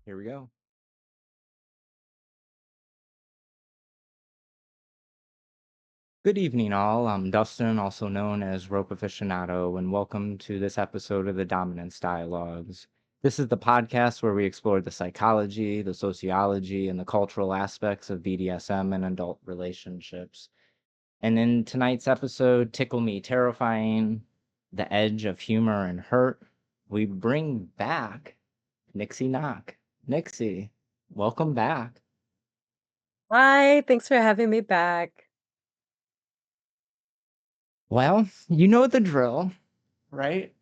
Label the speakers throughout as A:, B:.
A: Here we go. Good evening, all. I'm Dustin, also known as Rope Aficionado, and welcome to this episode of the Dominance Dialogues. This is the podcast where we explore the psychology, the sociology, and the cultural aspects of BDSM and adult relationships. And in tonight's episode, Tickle Me Terrifying, The Edge of Humor and Hurt, we bring back Nyxie Noc. Nyxie, welcome back.
B: Hi, thanks for having me back.
A: Well, you know the drill, right?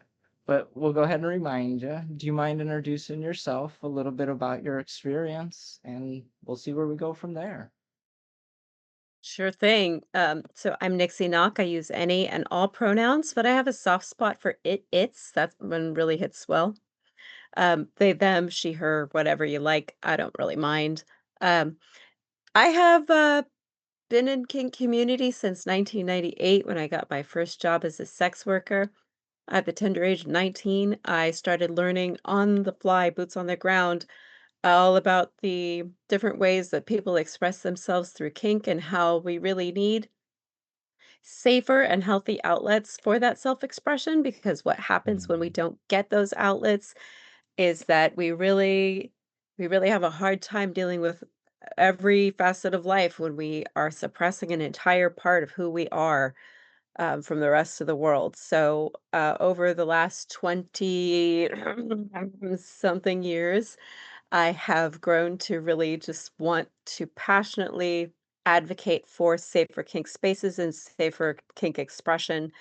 A: But we'll go ahead and remind you. Do you mind introducing yourself, a little bit about your experience, and we'll see where we go from there.
B: Sure thing. So I'm Nyxie Noc. I use any and all pronouns, but I have a soft spot for its. That one really hits well. They, them, she, her, whatever you like. I don't really mind. Um, I have been in kink community since 1998 when I got my first job as a sex worker. At the tender age of 19, I started learning on the fly, boots on the ground, all about the different ways that people express themselves through kink and how we really need safer and healthy outlets for that self-expression, because what happens when we
A: Mm.
B: don't get those outlets is that we really have a hard time dealing with every facet of life when we are suppressing an entire part of who we are, from the rest of the world. So over the last 20 something years, I have grown to really just want to passionately advocate for safer kink spaces and safer kink expression,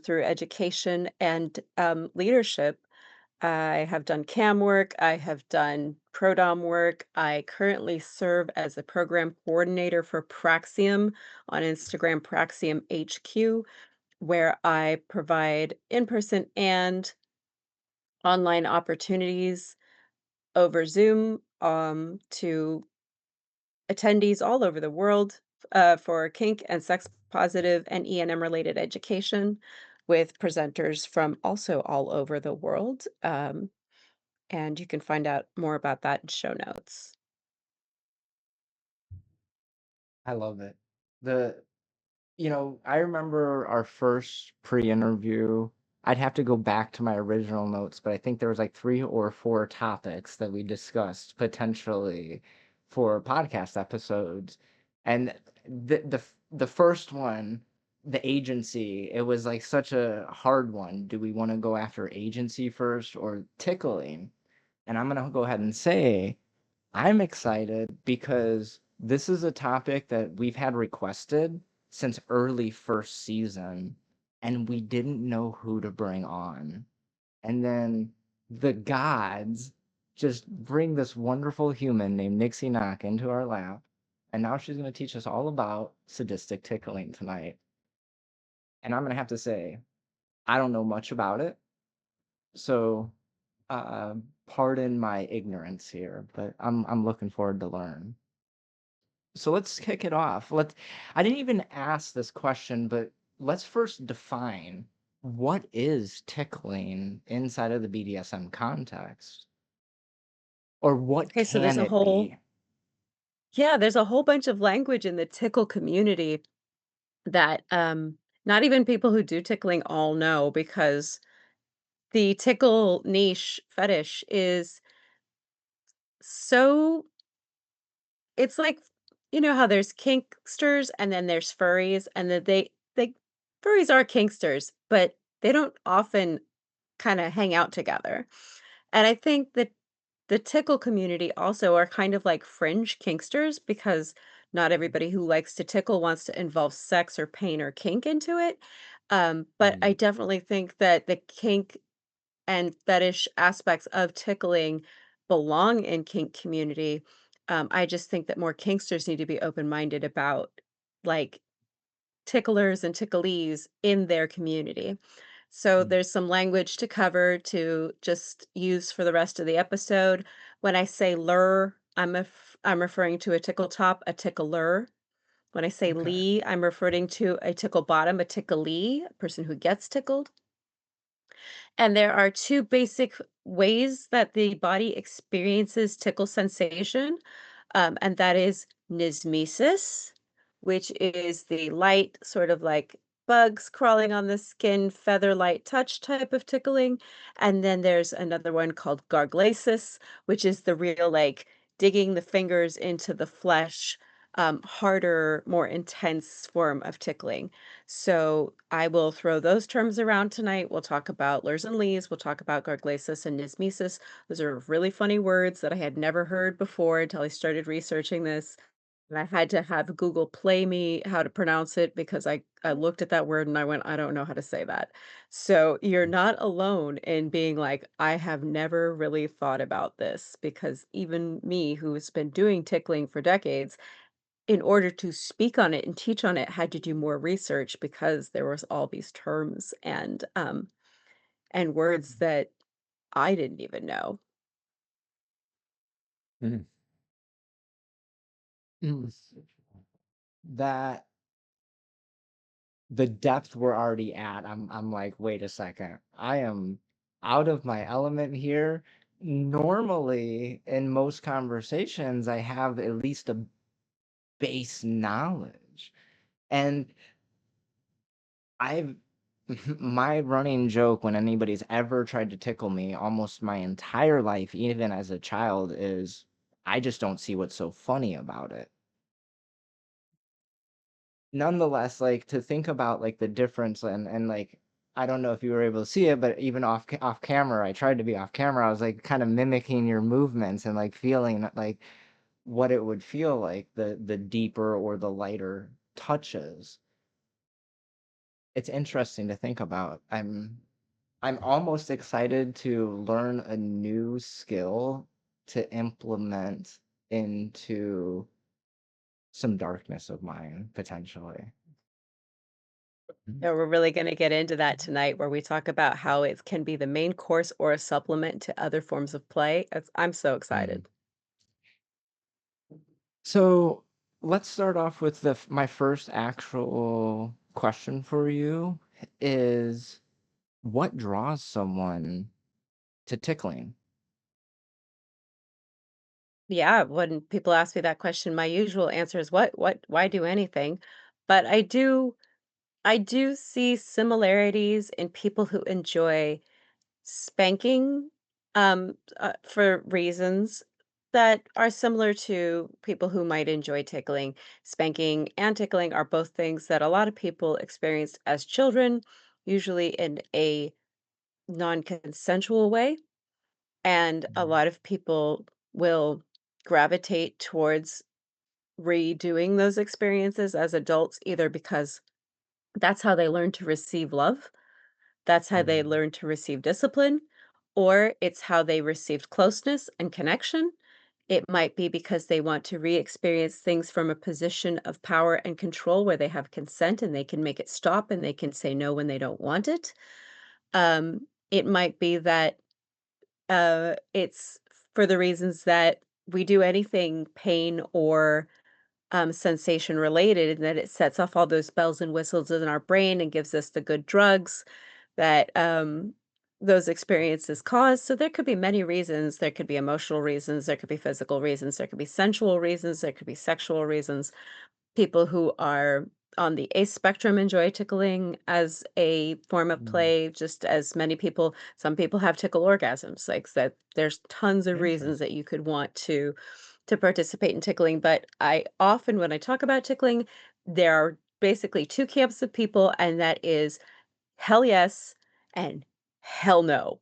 B: through education and leadership. I have done CAM work, I have done pro-dom work. I currently serve as the program coordinator for Praxium on Instagram, Praxium HQ, where I provide in-person and online opportunities over Zoom, to attendees all over the world, for kink and sex positive and E&M related education with presenters from also all over the world. And you can find out more about that in show notes.
A: I love it. The I remember our first pre-interview. I'd have to go back to my original notes, but I think there was like three or four topics that we discussed potentially for podcast episodes. And the first one, the agency, it was like such a hard one. Do we want to go after agency first or tickling? And I'm gonna go ahead and say I'm excited because this is a topic that we've had requested since early first season, and we didn't know who to bring on. And then the gods just bring this wonderful human named Nyxie Noc into our lap, and now she's going to teach us all about sadistic tickling tonight. And I'm going to have to say, I don't know much about it, so pardon my ignorance here, but I'm looking forward to learn. So let's kick it off. I didn't even ask this question, but let's first define what is tickling inside of the BDSM context, or what
B: Okay, so
A: can it be?
B: there's a whole bunch of language in the tickle community that not even people who do tickling all know, because the tickle niche fetish is so it's like, you know how there's kinksters and then there's furries, and that they furries are kinksters, but they don't often kind of hang out together. And I think that the tickle community also are kind of like fringe kinksters, because not everybody who likes to tickle wants to involve sex or pain or kink into it. But I
A: Mm,
B: definitely think that the kink and fetish aspects of tickling belong in kink community. I just think that more kinksters need to be open-minded about, like, ticklers and ticklees in their community. So
A: mm,
B: there's some language to cover to just use for the rest of the episode. When I say lure, I'm referring to a tickle top, a tickler. When I say
A: okay.
B: lee, I'm referring to a tickle bottom, a ticklee, a person who gets tickled. And there are two basic ways that the body experiences tickle sensation, and that is nismesis, which is the light, sort of like bugs crawling on the skin, feather light touch type of tickling. And then there's another one called garglasis, which is the real, like, digging the fingers into the flesh, harder, more intense form of tickling. So I will throw those terms around tonight. We'll talk about lurs and lees. We'll talk about garglasis and nismesis. Those are really funny words that I had never heard before until I started researching this. And I had to have Google play me how to pronounce it because I looked at that word and I went, I don't know how to say that. So you're not alone in being like, I have never really thought about this because even me, who's been doing tickling for decades, in order to speak on it and teach on it, had to do more research because there was all these terms and words that I didn't even know.
A: Mm. Mm. That the depth we're already at, I'm like, wait a second, I am out of my element here. Normally, in most conversations, I have at least a base knowledge. And I've my running joke when anybody's ever tried to tickle me almost my entire life, even as a child, is I just don't see what's so funny about it. Nonetheless, like to think about like the difference and like I don't know if you were able to see it, but even off camera, I tried to be off camera. I was like kind of mimicking your movements and like feeling like what it would feel like the deeper or the lighter touches. It's interesting to think about. I'm almost excited to learn a new skill to implement into some darkness of mine potentially.
B: Yeah, we're really going to get into that tonight, where we talk about how it can be the main course or a supplement to other forms of play. I'm so
A: Mm.
B: excited.
A: So let's start off with my first actual question for you is what draws someone to tickling?
B: Yeah, when people ask me that question, my usual answer is why do anything? But I do see similarities in people who enjoy spanking, for reasons that are similar to people who might enjoy tickling. Spanking and tickling are both things that a lot of people experienced as children, usually in a non-consensual way, and a
A: Mhm.
B: lot of people will gravitate towards redoing those experiences as adults, either because that's how they learn to receive love, that's how they
A: Mhm.
B: learn to receive discipline, or it's how they received closeness and connection. It might be because they want to re experience things from a position of power and control where they have consent and they can make it stop and they can say no when they don't want it. It might be that it's for the reasons that we do anything pain or sensation related, and that it sets off all those bells and whistles in our brain and gives us the good drugs that those experiences cause. So there could be many reasons. There could be emotional reasons, there could be physical reasons, there could be sensual reasons, there could be sexual reasons. People who are on the ace spectrum enjoy tickling as a form of
A: Mm.
B: play, just as many people. Some people have tickle orgasms. Like that, there's tons of reasons that
A: Interesting.
B: you could want to participate in tickling. But I often, when I talk about tickling, there are basically two camps of people, and that is hell yes and hell no.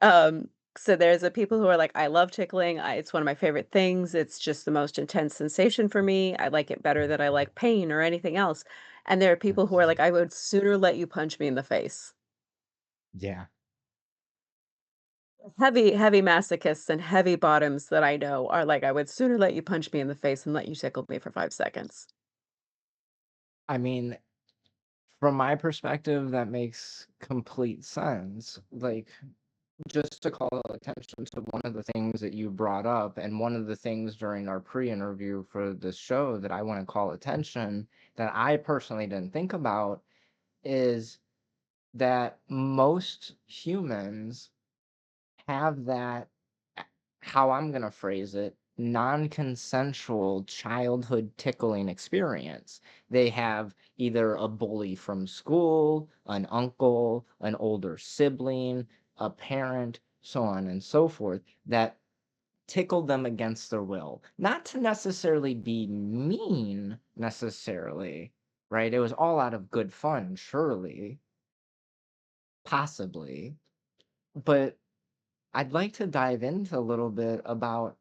B: Um, so there's the people who are like, I love tickling. It's one of my favorite things. It's just the most intense sensation for me. I like it better than I like pain or anything else. And there are people who are like, I would sooner let you punch me in the face.
A: Yeah.
B: Heavy, heavy masochists and heavy bottoms that I know are like, I would sooner let you punch me in the face and let you tickle me for 5 seconds.
A: I mean, from my perspective, that makes complete sense. Like, just to call attention to one of the things that you brought up, and one of the things during our pre-interview for this show that I want to call attention that I personally didn't think about is that most humans have that, a- how I'm going to phrase it, non-consensual childhood tickling experience. They have either a bully from school, an uncle, an older sibling, a parent, so on and so forth, that tickled them against their will. Not to necessarily be mean, necessarily, right? It was all out of good fun, surely, possibly. But I'd like to dive into a little bit about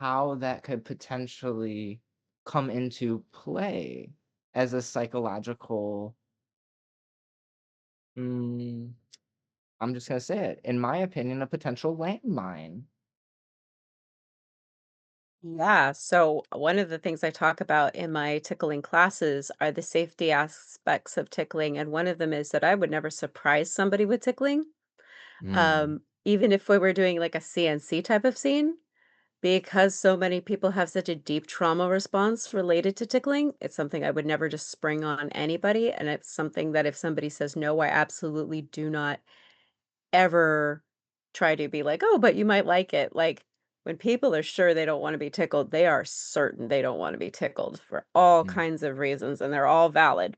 A: how that could potentially come into play as a psychological, mm, I'm just going to say it, in my opinion, a potential landmine.
B: Yeah, so one of the things I talk about in my tickling classes are the safety aspects of tickling, and one of them is that I would never surprise somebody with tickling.
A: Mm,
B: Even if we were doing like a CNC type of scene, because so many people have such a deep trauma response related to tickling, it's something I would never just spring on anybody. And it's something that if somebody says no, I absolutely do not ever try to be like, "Oh, but you might like it." Like, when people are sure they don't wanna be tickled, they are certain they don't wanna be tickled for all
A: mm,
B: kinds of reasons, and they're all valid.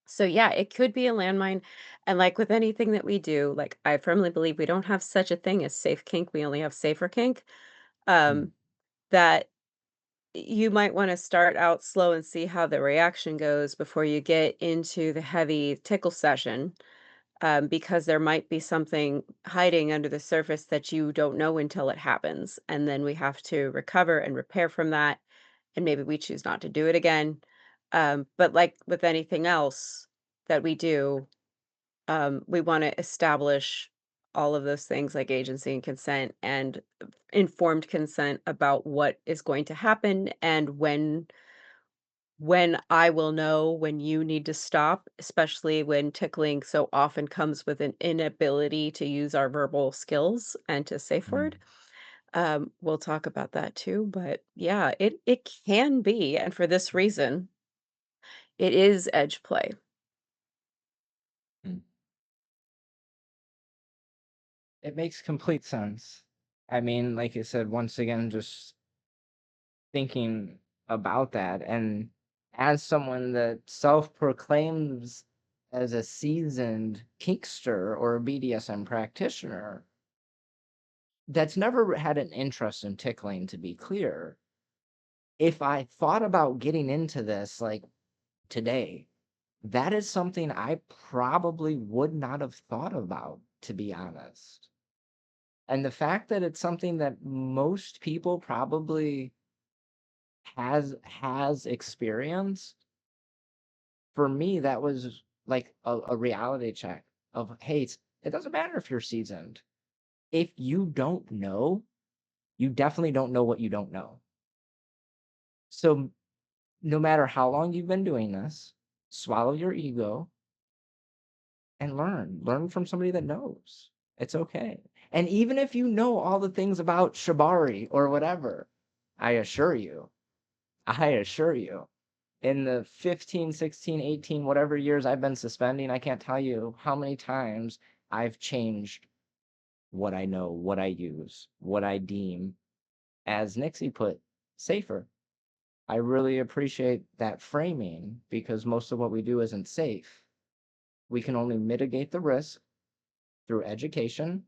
B: So, yeah, it could be a landmine, and like with anything that we do, like, I firmly believe we don't have such a thing as safe kink, we only have safer kink,
A: mm,
B: um, that you might wanna start out slow and see how the reaction goes before you get into the heavy tickle session, because there might be something hiding under the surface that you don't know until it happens. And then we have to recover and repair from that. And maybe we choose not to do it again. But like with anything else that we do, we want to establish all of those things like agency and consent and informed consent about what is going to happen and when I will know when you need to stop, especially when tickling so often comes with an inability to use our verbal skills and to safe word.
A: mm,
B: We'll talk about that too, but yeah, it can be, and for this reason, it is edge play.
A: mm. It makes complete sense. I mean, like you said, once again, just thinking about that, and as someone that self-proclaims as a seasoned kinkster or a BDSM practitioner, that's never had an interest in tickling, to be clear. If I thought about getting into this like today, that is something I probably would not have thought about, to be honest. And the fact that it's something that most people probably has experienced, for me, that was like a reality check of, hey, it doesn't matter if you're seasoned. If you don't know, you definitely don't know what you don't know. So no matter how long you've been doing this, swallow your ego and learn from somebody that knows. It's okay. And even if you know all the things about shibari or whatever, i assure you I assure you, in the 15, 16, 18, whatever years I've been suspending, I can't tell you how many times I've changed what I know, what I use, what I deem, as Nyxie put, safer. I really appreciate that framing because most of what we do isn't safe. We can only mitigate the risk through education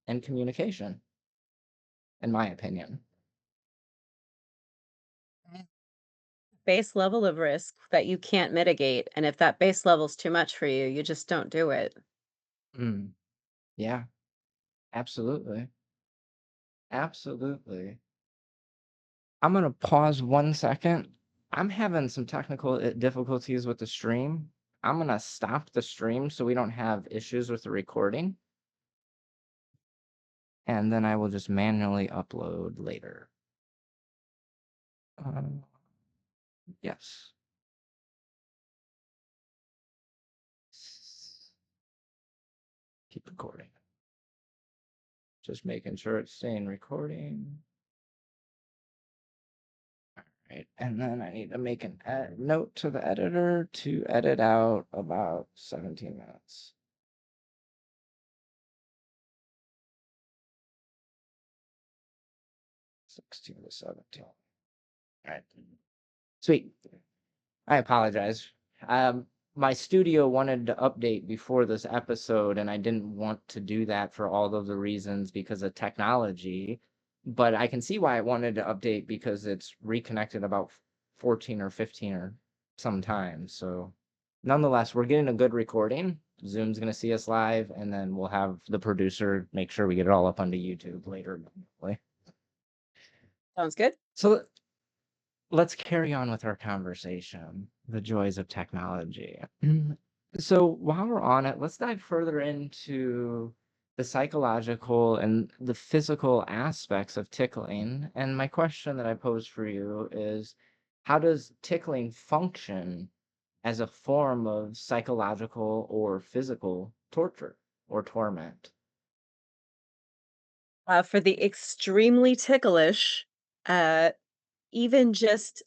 A: and communication, in my opinion.
B: Base level of risk that you can't mitigate, and if that base level's too much for you, you just don't do it.
A: Mm, yeah, absolutely. Absolutely. I'm gonna pause 1 second. I'm having some technical difficulties with the stream. I'm gonna stop the stream so we don't have issues with the recording, and then I will just manually upload later. Um, yes. Keep recording. Just making sure it's staying recording. Right. And then I need to make an note to the editor to edit out about 17 minutes. 16 to 17. All right. Sweet. I apologize. My studio wanted to update before this episode, and I didn't want to do that for all of the reasons because of technology. But I can see why I wanted to update because it's reconnected about 14 or 15 or sometimes. So, nonetheless, we're getting a good recording. Zoom's going to see us live, and then we'll have the producer make sure we get it all up onto YouTube later. Hopefully.
B: Sounds good.
A: So, let's carry on with our conversation, the joys of technology. So while we're on it, let's dive further into the psychological and the physical aspects of tickling. And my question that I pose for you is, how does tickling function as a form of psychological or physical torture or torment?
B: For the extremely ticklish, uh, even just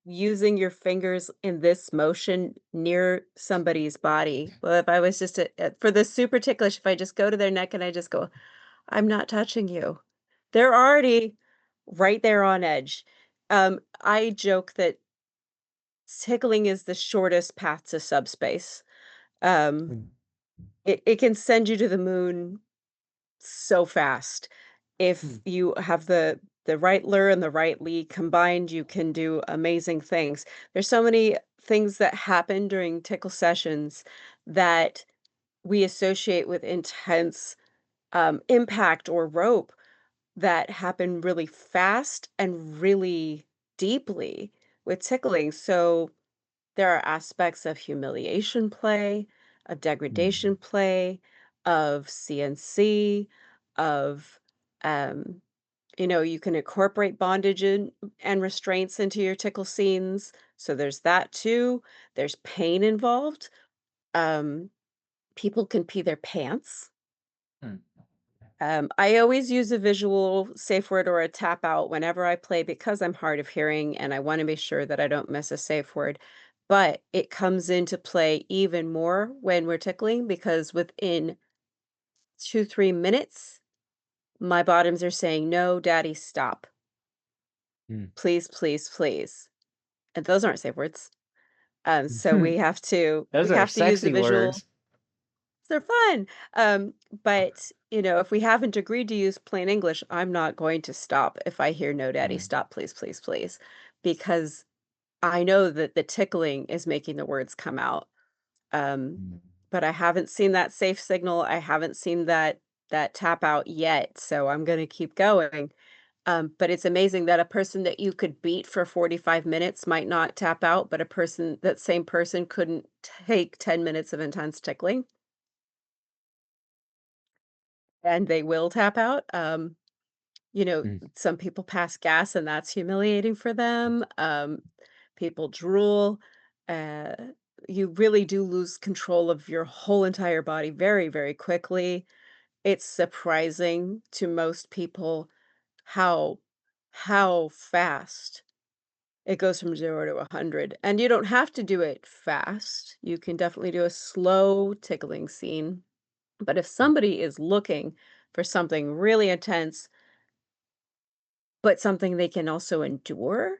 B: using your fingers in this motion near somebody's body. Well, if I was just for the super ticklish, if I just go to their neck and I just go, "I'm not touching you." They're already right there on edge. I joke that tickling is the shortest path to subspace. Um,
A: Mm.
B: it can send you to the moon so fast. If
A: Mm.
B: you have the right lure and the right lead combined, you can do amazing things. There's so many things that happen during tickle sessions that we associate with intense impact or rope that happen really fast and really deeply with tickling. So there are aspects of humiliation play, of degradation
A: Mm.
B: play, of CNC, of, um, you can incorporate bondage and restraints into your tickle scenes. So there's that too. There's pain involved. Um, People can pee their pants.
A: Mm.
B: I always use a visual safe word or a tap out whenever I play because I'm hard of hearing and I want to be sure that I don't miss a safe word. But it comes into play even more when we're tickling because within 2, 3 minutes, my bottoms are saying, "No, daddy, stop.
A: Mm.
B: Please, please, please." And those aren't safe words. So
A: Mm.
B: we
A: Those are
B: have to use the
A: sexy
B: visual.
A: words.
B: They're fun. But, if we haven't agreed to use plain English, I'm not going to stop if I hear "No, daddy,
A: Mm.
B: stop, please, please, please," because I know that the tickling is making the words come out. Um,
A: Mm.
B: but I haven't seen that safe signal. I haven't seen that tap out yet, so I'm gonna keep going. But it's amazing that a person that you could beat for 45 minutes might not tap out, but that same person couldn't take 10 minutes of intense tickling. And they will tap out.
A: Mm.
B: Some people pass gas and that's humiliating for them. People drool. Uh, you really do lose control of your whole entire body very, very quickly. It's surprising to most people how how fast it goes from 0 to 100. And you don't have to do it fast. You can definitely do a slow tickling scene. But if somebody is looking for something really intense, but something they can also endure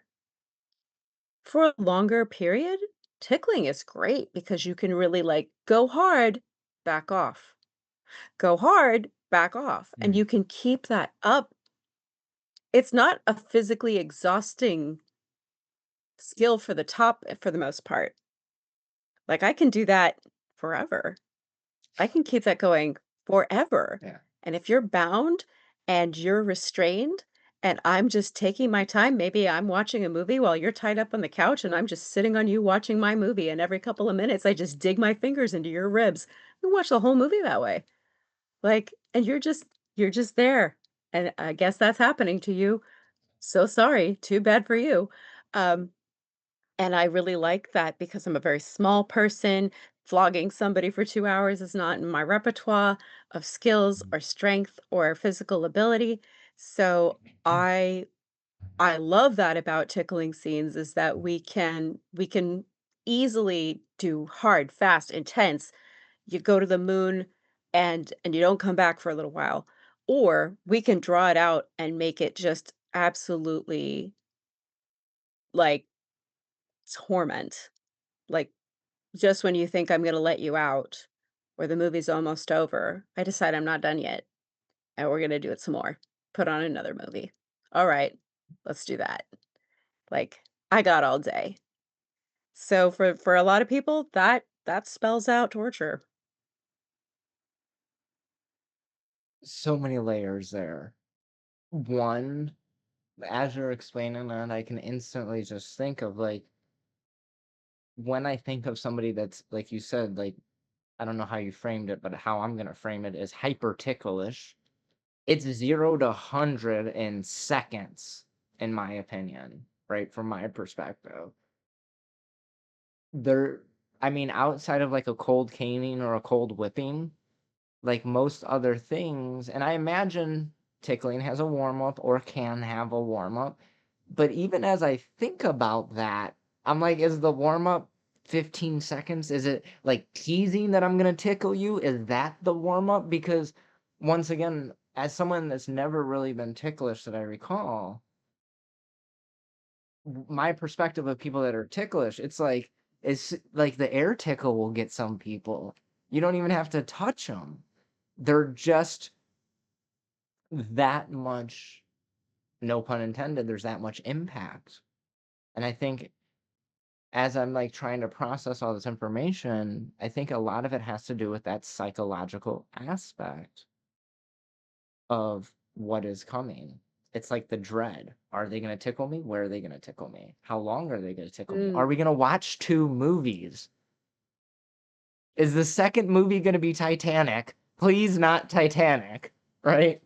B: for a longer period, tickling is great because you can really like go hard, back off, go hard, back off, and
A: Mm.
B: you can keep that up. It's not a physically exhausting skill for the top for the most part. Like I can do that forever. I can keep that going forever.
A: Yeah.
B: And if you're bound and you're restrained and I'm just taking my time, maybe I'm watching a movie while you're tied up on the couch and I'm just sitting on you watching my movie. And every couple of minutes, I just dig my fingers into your ribs. We watch the whole movie that way. Like, and you're just there. And I guess that's happening to you. So sorry. Too bad for you. Um, and I really like that because I'm a very small person. Flogging somebody for 2 hours is not in my repertoire of skills
A: Mm.
B: or strength or physical ability. So I love that about tickling scenes is that we can easily do hard, fast, intense. You go to the moon and you don't come back for a little while. Or we can draw it out and make it just absolutely, like, torment. Like, just when you think I'm gonna let you out or the movie's almost over, I decide I'm not done yet, and we're gonna do it some more. Put on another movie. Alright, let's do that. Like, I got all day. So for a lot of people, that spells out torture.
A: So many layers there. One, as you're explaining that, I can instantly just think of like when I think of somebody that's like you said, like I don't know how you framed it, but how I'm gonna frame it is hyper ticklish. It's 0 to 100 in seconds, in my opinion, right? From my perspective. There, I mean, outside of like a cold caning or a cold whipping, like most other things, and I imagine tickling has a warm up or can have a warm up. But even as I think about that, I'm like, is the warm up 15 seconds? Is it like teasing that I'm gonna tickle you? Is that the warm up? Because once again, as someone that's never really been ticklish that I recall, my perspective of people that are ticklish, it's like the air tickle will get some people. You don't even have to touch them. They're just that much, no pun intended, there's that much impact. And I think as I'm like trying to process all this information, I think a lot of it has to do with that psychological aspect of what is coming. It's like the dread. Are they going to tickle me? Where are they going to tickle me? How long are they going to tickle me? Are
B: Mm.
A: we going to watch two movies? Is the second movie going to be Titanic? Please, not Titanic, right?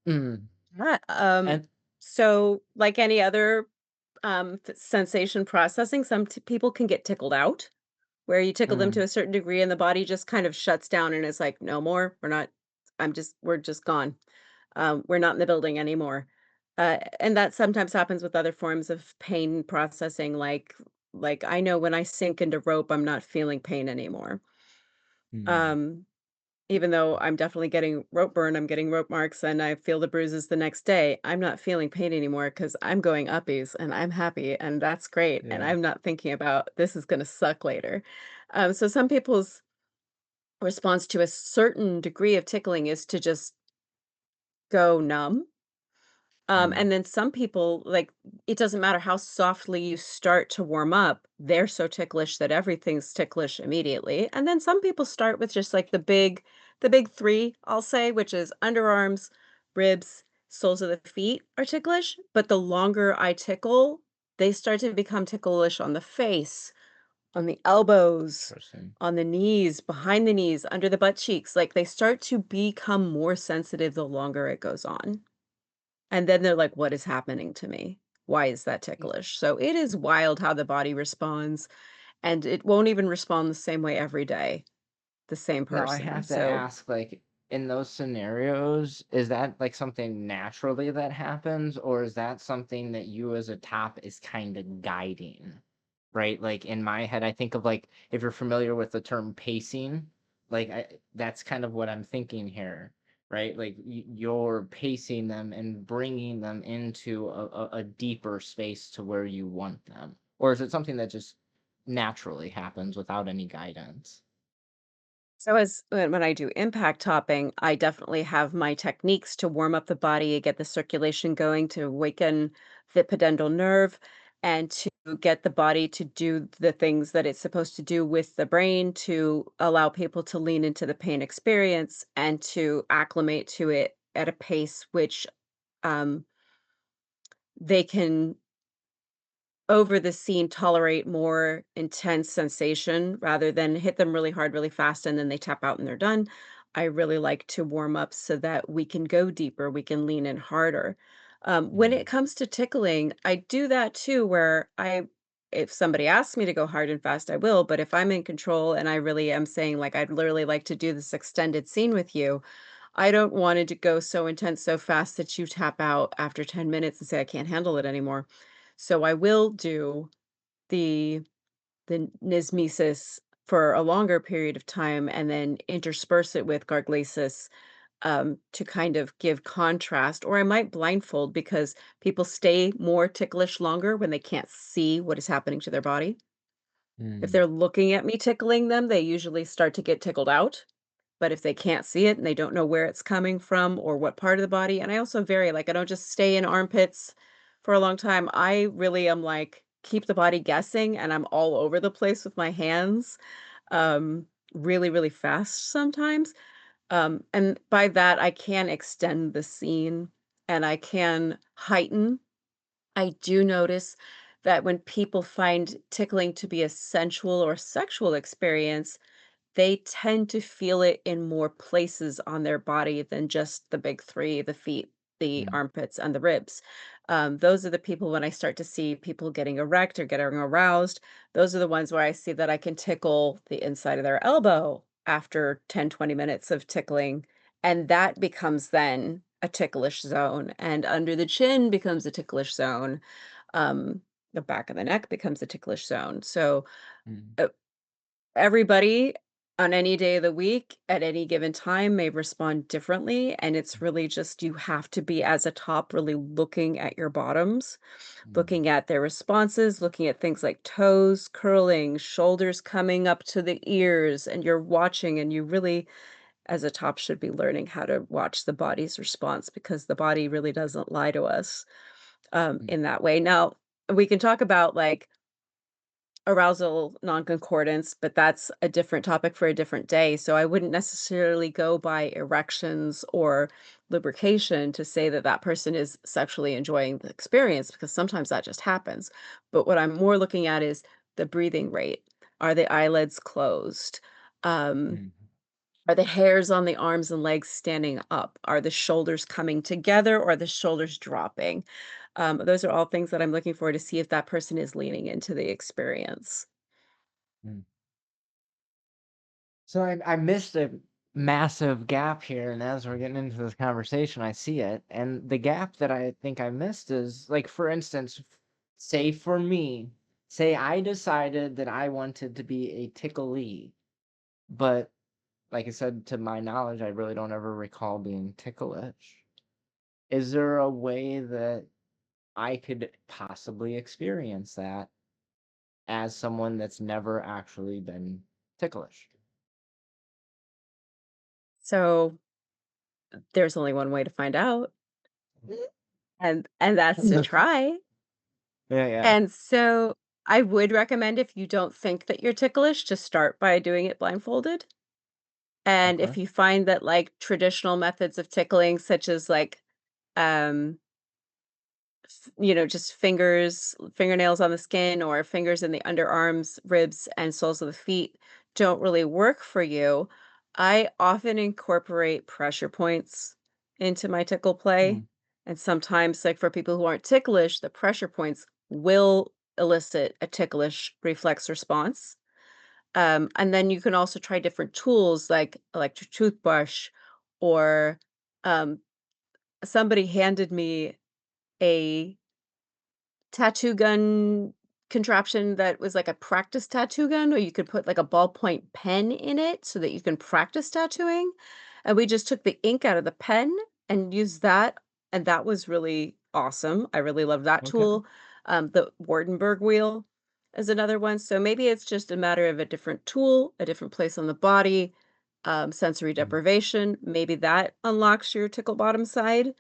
A: Mm.
B: Yeah,
A: And
B: so like any other, sensation processing, people can get tickled out, where you tickle them to
A: mm,
B: a certain degree and the body just kind of shuts down and is like, "No more, we're just gone. We're not in the building anymore." And that sometimes happens with other forms of pain processing, like I know when I sink into rope, I'm not feeling pain anymore.
A: mm,
B: Um, Even though I'm definitely getting rope burn, I'm getting rope marks, and I feel the bruises the next day, I'm not feeling pain anymore because 'cause I'm going uppies, and I'm happy, and that's great, and
A: yeah.
B: I'm not thinking about, "This is gonna suck later." So some people's response to a certain degree of tickling is to just go numb.
A: Mm,
B: And then some people, like, it doesn't matter how softly you start to warm up, they're so ticklish that everything's ticklish immediately. And then some people start with just like the big three, I'll say, which is underarms, ribs, soles of the feet are ticklish. But the longer I tickle, they start to become ticklish on the face, on the elbows,
A: interesting.
B: on the knees, behind the knees, under the butt cheeks. Like they start to become more sensitive the longer it goes on. And then they're like, "What is happening to me? Why is that ticklish?" So it is wild how the body responds, and it won't even respond the same way every day, the same
A: Now I
B: person.
A: have to
B: So
A: ask, like, in those scenarios, is that like something naturally that happens, or is that something that you as a top is kind of guiding? Right? Like in my head, I think of like if you're familiar with the term pacing, that's kind of what I'm thinking here, right? Like you're pacing them and bringing them into a deeper space to where you want them, or is it something that just naturally happens without any guidance?
B: so as when I do impact topping, I definitely have my techniques to warm up the body, get the circulation going, to awaken the pudendal nerve, and to get the body to do the things that it's supposed to do with the brain to allow people to lean into the pain experience and to acclimate to it at a pace which um, they can over the scene tolerate more intense sensation rather than hit them really hard, really fast, and then they tap out and they're done. I really like to warm up so that we can go deeper, we can lean in harder. When it
A: Mm,
B: comes to tickling, I do that too, where if somebody asks me to go hard and fast, I will. But if I'm in control and I really am saying, like, I'd literally like to do this extended scene with you, I don't want it to go so intense so fast that you tap out after 10 minutes and say, I can't handle it anymore. So I will do the nismesis for a longer period of time and then intersperse it with garglesis, to kind of give contrast, or I might blindfold because people stay more ticklish longer when they can't see what is happening to their body. If
A: Mm,
B: they're looking at me tickling them, they usually start to get tickled out. But if they can't see it and they don't know where it's coming from or what part of the body, and I also vary, like, I don't just stay in armpits for a long time. I really am like, keep the body guessing, and I'm all over the place with my hands, um, really, really fast sometimes. And by that, I can extend the scene and I can heighten. I do notice that when people find tickling to be a sensual or sexual experience, they tend to feel it in more places on their body than just the big 3, the feet, the
A: mm,
B: armpits, and the ribs. Those are the people when I start to see people getting erect or getting aroused, those are the ones where I see that I can tickle the inside of their elbow after 10, 20 minutes of tickling, and that becomes then a ticklish zone, and under the chin becomes a ticklish zone. Um, the back of the neck becomes a ticklish zone. So,
A: mm,
B: uh, everybody on any day of the week at any given time may respond differently, and it's really just you have to be as a top really looking at your bottoms,
A: mm,
B: looking at their responses, looking at things like toes curling, shoulders coming up to the ears, and you're watching and you really as a top should be learning how to watch the body's response because the body really doesn't lie to us
A: mm,
B: in that way. Now, we can talk about like arousal non-concordance, but that's a different topic for a different day. So I wouldn't necessarily go by erections or lubrication to say that that person is sexually enjoying the experience because sometimes that just happens. But what I'm more looking at is the breathing rate. Are the eyelids closed? Um,
A: mm.
B: are the hairs on the arms and legs standing up? Are the shoulders coming together or the shoulders dropping? Those are all things that I'm looking for to see if that person is leaning into the experience.
A: Mm. So I missed a massive gap here, and as we're getting into this conversation, I see it. And the gap that I think I missed is like, for instance, say for me, say I decided that I wanted to be a ticklee, but like I said, to my knowledge, I really don't ever recall being ticklish. Is there a way that I could possibly experience that as someone that's never actually been ticklish?
B: So, there's only one way to find out, and that's to try.
A: Yeah, yeah.
B: And so, I would recommend if you don't think that you're ticklish to start by doing it blindfolded. And
A: Okay.
B: if you find that, like, traditional methods of tickling, such as, like, um just fingernails on the skin or fingers in the underarms, ribs, and soles of the feet don't really work for you, I often incorporate pressure points into my tickle play.
A: Mm,
B: And sometimes, like for people who aren't ticklish, the pressure points will elicit a ticklish reflex response. And then you can also try different tools like electric toothbrush or um, somebody handed me a tattoo gun contraption that was like a practice tattoo gun where you could put like a ballpoint pen in it so that you can practice tattooing. And we just took the ink out of the pen and used that. And that was really awesome. I really love that
A: okay.
B: tool. The Wardenberg wheel is another one. So maybe it's just a matter of a different tool, a different place on the body, sensory
A: Mm,
B: deprivation. Maybe that unlocks your tickle bottom side.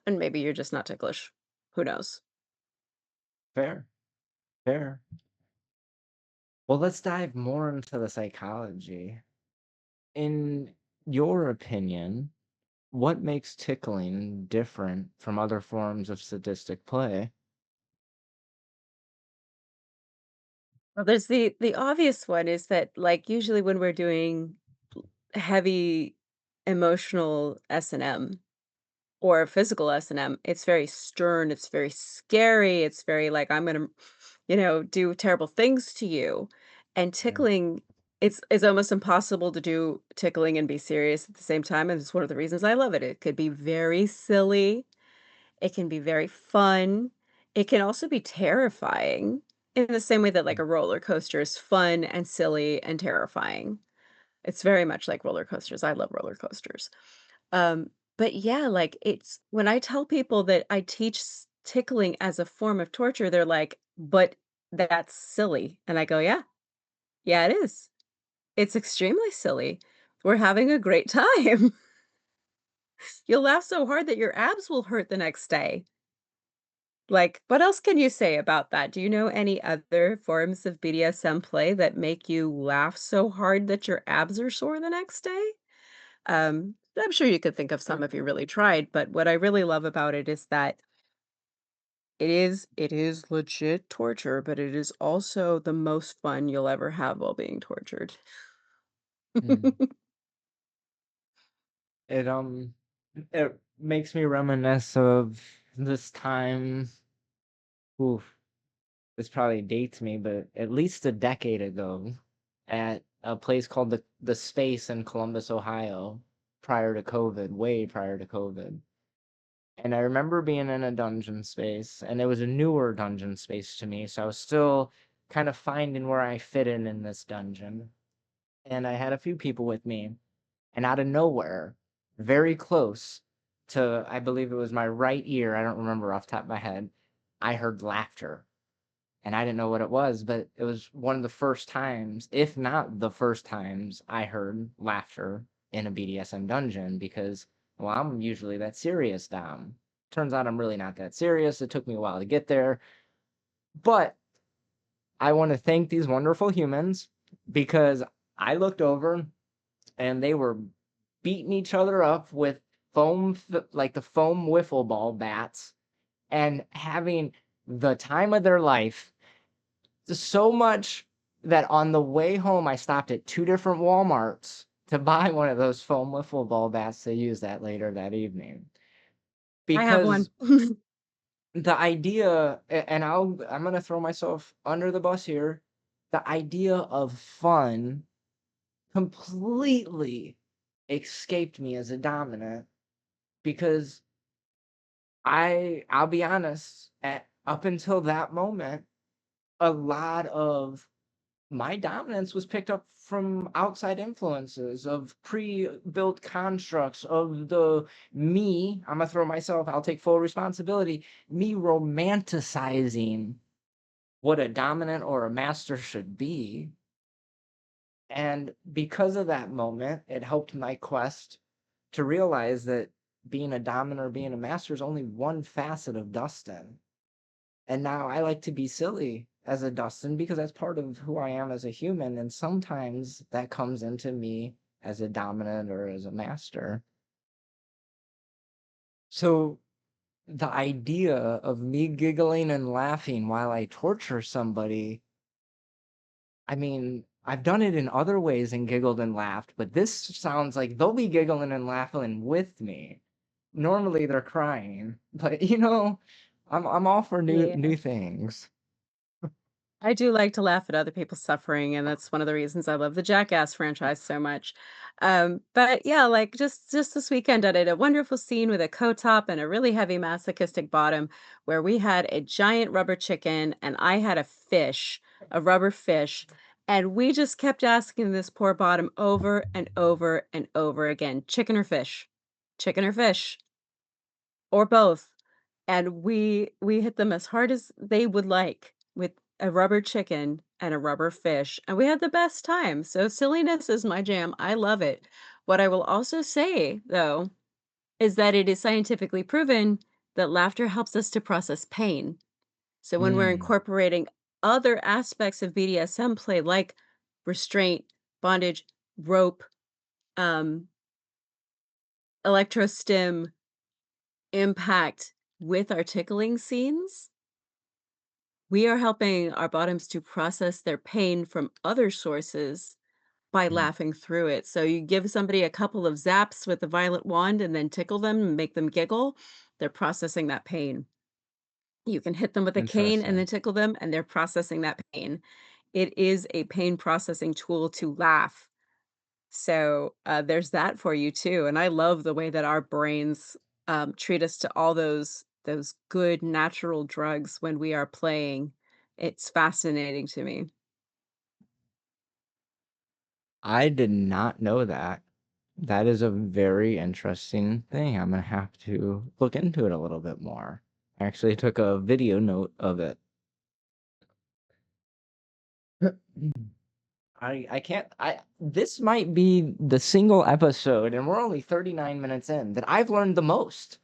B: And maybe you're just not ticklish. Who knows?
A: fair, fair. Well, let's dive more into the psychology. In your opinion, what makes tickling different from other forms of sadistic play?
B: Well, there's the obvious one is that, like, usually when we're doing heavy emotional S&M or physical S&M, it's very stern, it's very scary, it's very like, "I'm gonna, do terrible things to you." And
A: Mm,
B: tickling, it's almost impossible to do tickling and be serious at the same time, and it's one of the reasons I love it. It could be very silly, it can be very fun. It can also be terrifying in the same way that like
A: mm,
B: a roller coaster is fun and silly and terrifying. It's very much like roller coasters. I love roller coasters. But yeah, like, it's when I tell people that I teach tickling as a form of torture, they're like, "But that's silly." And I go, "Yeah, yeah, it is. It's extremely silly. We're having a great time. You'll laugh so hard that your abs will hurt the next day." Like, what else can you say about that? Do you know any other forms of BDSM play that make you laugh so hard that your abs are sore the next day? I'm sure you could think of some if you really tried, but what I really love about it is that it is legit torture, but it is also the most fun you'll ever have while being tortured.
A: Mm. It it makes me reminisce of this time. Oof, this probably dates me, but at least a decade ago, at a place called the Space in Columbus, Ohio, prior to COVID, way prior to COVID. And I remember being in a dungeon space, and it was a newer dungeon space to me, so I was still kind of finding where I fit in this dungeon. And I had a few people with me, and out of nowhere, very close to, I believe it was my right ear, I don't remember off the top of my head, I heard laughter. And I didn't know what it was, but it was one of the first times, if not the first times, I heard laughter in a BDSM dungeon because, well, I'm usually that serious Dom. Turns out I'm really not that serious. It took me a while to get there. But I want to thank these wonderful humans because I looked over and they were beating each other up with like the foam wiffle ball bats and having the time of their life. So much that on the way home, I stopped at 2 different Walmarts to buy one of those foam wiffle ball bats to use that later that evening.
B: I have one.
A: Because the idea, and I'm gonna throw myself under the bus here, the idea of fun completely escaped me as a dominant because I'll be honest, up until that moment, a lot of my dominance was picked up from outside influences of pre-built constructs of the me. I'm gonna throw myself, I'll take full responsibility, me romanticizing what a dominant or a master should be. And because of that moment, it helped my quest to realize that being a dominant or being a master is only one facet of Dustin. And now I like to be silly as a Dustin because that's part of who I am as a human. And sometimes that comes into me as a dominant or as a master. So the idea of me giggling and laughing while I torture somebody, I mean, I've done it in other ways and giggled and laughed, but this sounds like they'll be giggling and laughing with me. Normally they're crying, but I'm all for
B: Yeah.
A: new things.
B: I do like to laugh at other people's suffering, and that's one of the reasons I love the Jackass franchise so much. But yeah, like just this weekend, I did a wonderful scene with a coat top and a really heavy masochistic bottom, where we had a giant rubber chicken and I had a fish, a rubber fish, and we just kept asking this poor bottom over and over and over again, chicken or fish, or both. And we hit them as hard as they would like with a rubber chicken and a rubber fish, and we had the best time. So silliness is my jam. I love it. What I will also say, though, is that it is scientifically proven that laughter helps us to process pain. So when we're
A: Mm,
B: incorporating other aspects of BDSM play like restraint, bondage, rope, um, electrostim, impact with our tickling scenes, we are helping our bottoms to process their pain from other sources by
A: mm,
B: laughing through it. So you give somebody a couple of zaps with the violet wand and then tickle them and make them giggle, they're processing that pain. You can hit them with a cane and
A: interesting.
B: then tickle them, and they're processing that pain. It is a pain processing tool to laugh. So, there's that for you too, and I love the way that our brains, treat us to all those good natural drugs when we are playing. It's fascinating to me.
A: I did not know that. That is a very interesting thing. I'm gonna have to look into it a little bit more. I actually took a video note of it. I can't I this might be the single episode, and we're only 39 minutes in, that I've learned the most.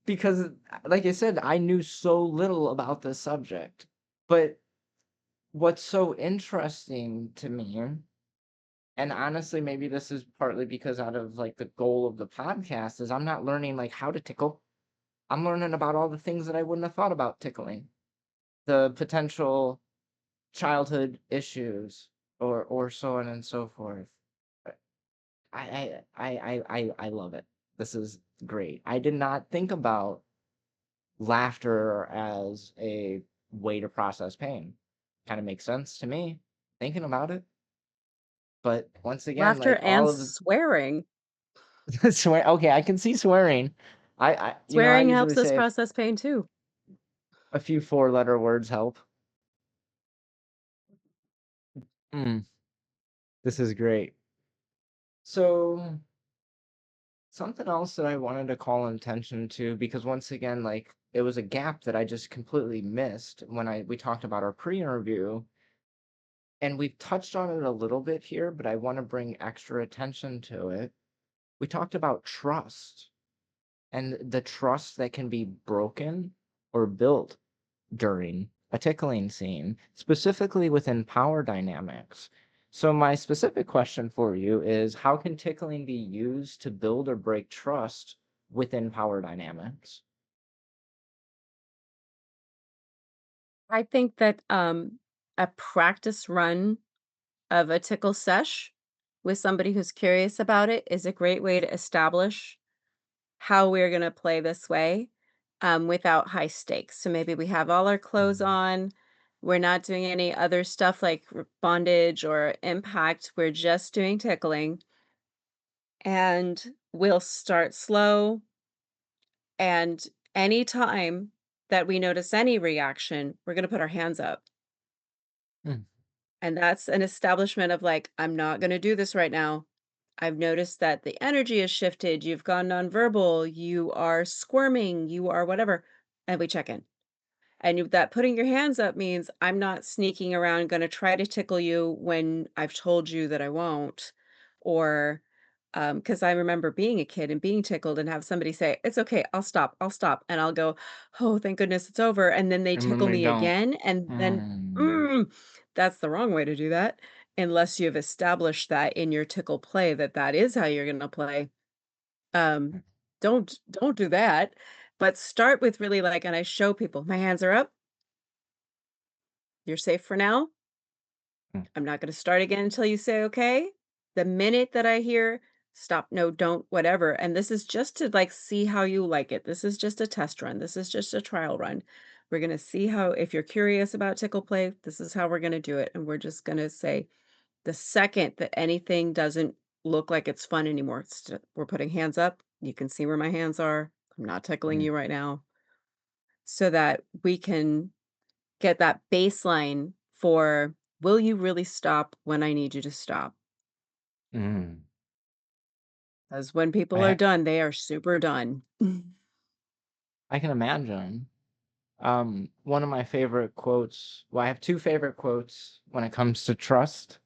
A: Because like I said, I knew so little about this subject. But what's so interesting to me, and honestly, maybe this is partly because out of like the goal of the podcast, is I'm not learning like how to tickle. I'm learning about all the things that I wouldn't have thought about tickling, the potential childhood issues, or so on and so forth. I love it. This is great. I did not think about laughter as a way to process pain. Kind of makes sense to me thinking about it. But once again,
B: Laughter
A: like
B: and
A: all of
B: swearing.
A: the swear. Okay, I can see swearing. I
B: Swearing
A: usually
B: helps us
A: say
B: process pain too.
A: a few four-letter words help. Mm, this is great. So something else that I wanted to call attention to, because once again, like it was a gap that I just completely missed when we talked about our pre-interview, and we've touched on it a little bit here, but I want to bring extra attention to it. We talked about trust and the trust that can be broken or built during a tickling scene, specifically within power dynamics. So my specific question for you is, how can tickling be used to build or break trust within power dynamics?
B: I think that a practice run of a tickle sesh with somebody who's curious about it is a great way to establish how we're going to play this way without high stakes. So maybe we have all our clothes
A: Mhm.
B: on. We're not doing any other stuff like bondage or impact. We're just doing tickling. And we'll start slow. And anytime that we notice any reaction, we're going to put our hands up.
A: Mm,
B: And that's an establishment of like, I'm not going to do this right now. I've noticed that the energy has shifted. You've gone nonverbal. You are squirming. You are whatever. And we check in. And that putting your hands up means I'm not sneaking around gonna try to tickle you when I've told you that I won't, or, because I remember being a kid and being tickled and have somebody say, "It's okay, I'll stop," and I'll go, "Oh, thank goodness it's over," and then they
A: and when
B: tickle
A: we
B: me
A: don't.
B: again, and then,
A: Mm,
B: that's the wrong way to do that, unless you've established that in your tickle play that that is how you're gonna play. Um, don't do that, but start with really like and I show people, "My hands are up. You're safe for now.
A: mm,
B: I'm not gonna start again until you say, okay." The minute that I hear, "Stop, no, don't," whatever, and this is just to, like, see how you like it. This is just a test run. This is just a trial run. We're gonna see how if you're curious about tickle play, this is how we're gonna do it, and we're just gonna say, the second that anything doesn't look like it's fun anymore, we're putting hands up. You can see where my hands are. I'm not tickling
A: mm,
B: you right now, so that we can get that baseline for, will you really stop when I need you to stop?
A: mm.
B: Because when people are
A: I
B: done, they are super done.
A: I can imagine. One of my favorite quotes. Well, I have two favorite quotes when it comes to trust.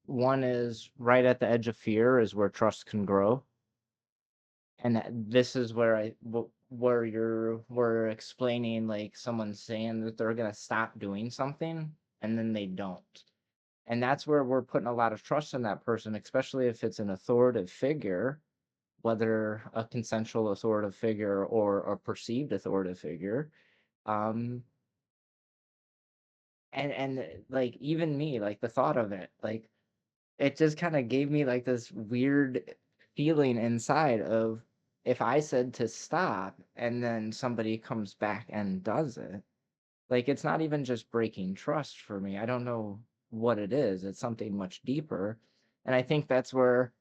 A: One is, right at the edge of fear is where trust can grow. And this is where where we're explaining, like someone's saying that they're gonna stop doing something and then they don't. And that's where we're putting a lot of trust in that person, especially if it's an authoritative figure, whether a consensual authoritative figure or a perceived authoritative figure. Um, and like even me, like the thought of it, like it just kind of gave me like this weird feeling inside of, if I said to stop and then somebody comes back and does it, like it's not even just breaking trust for me. I don't know what it is. It's something much deeper. And I think that's where,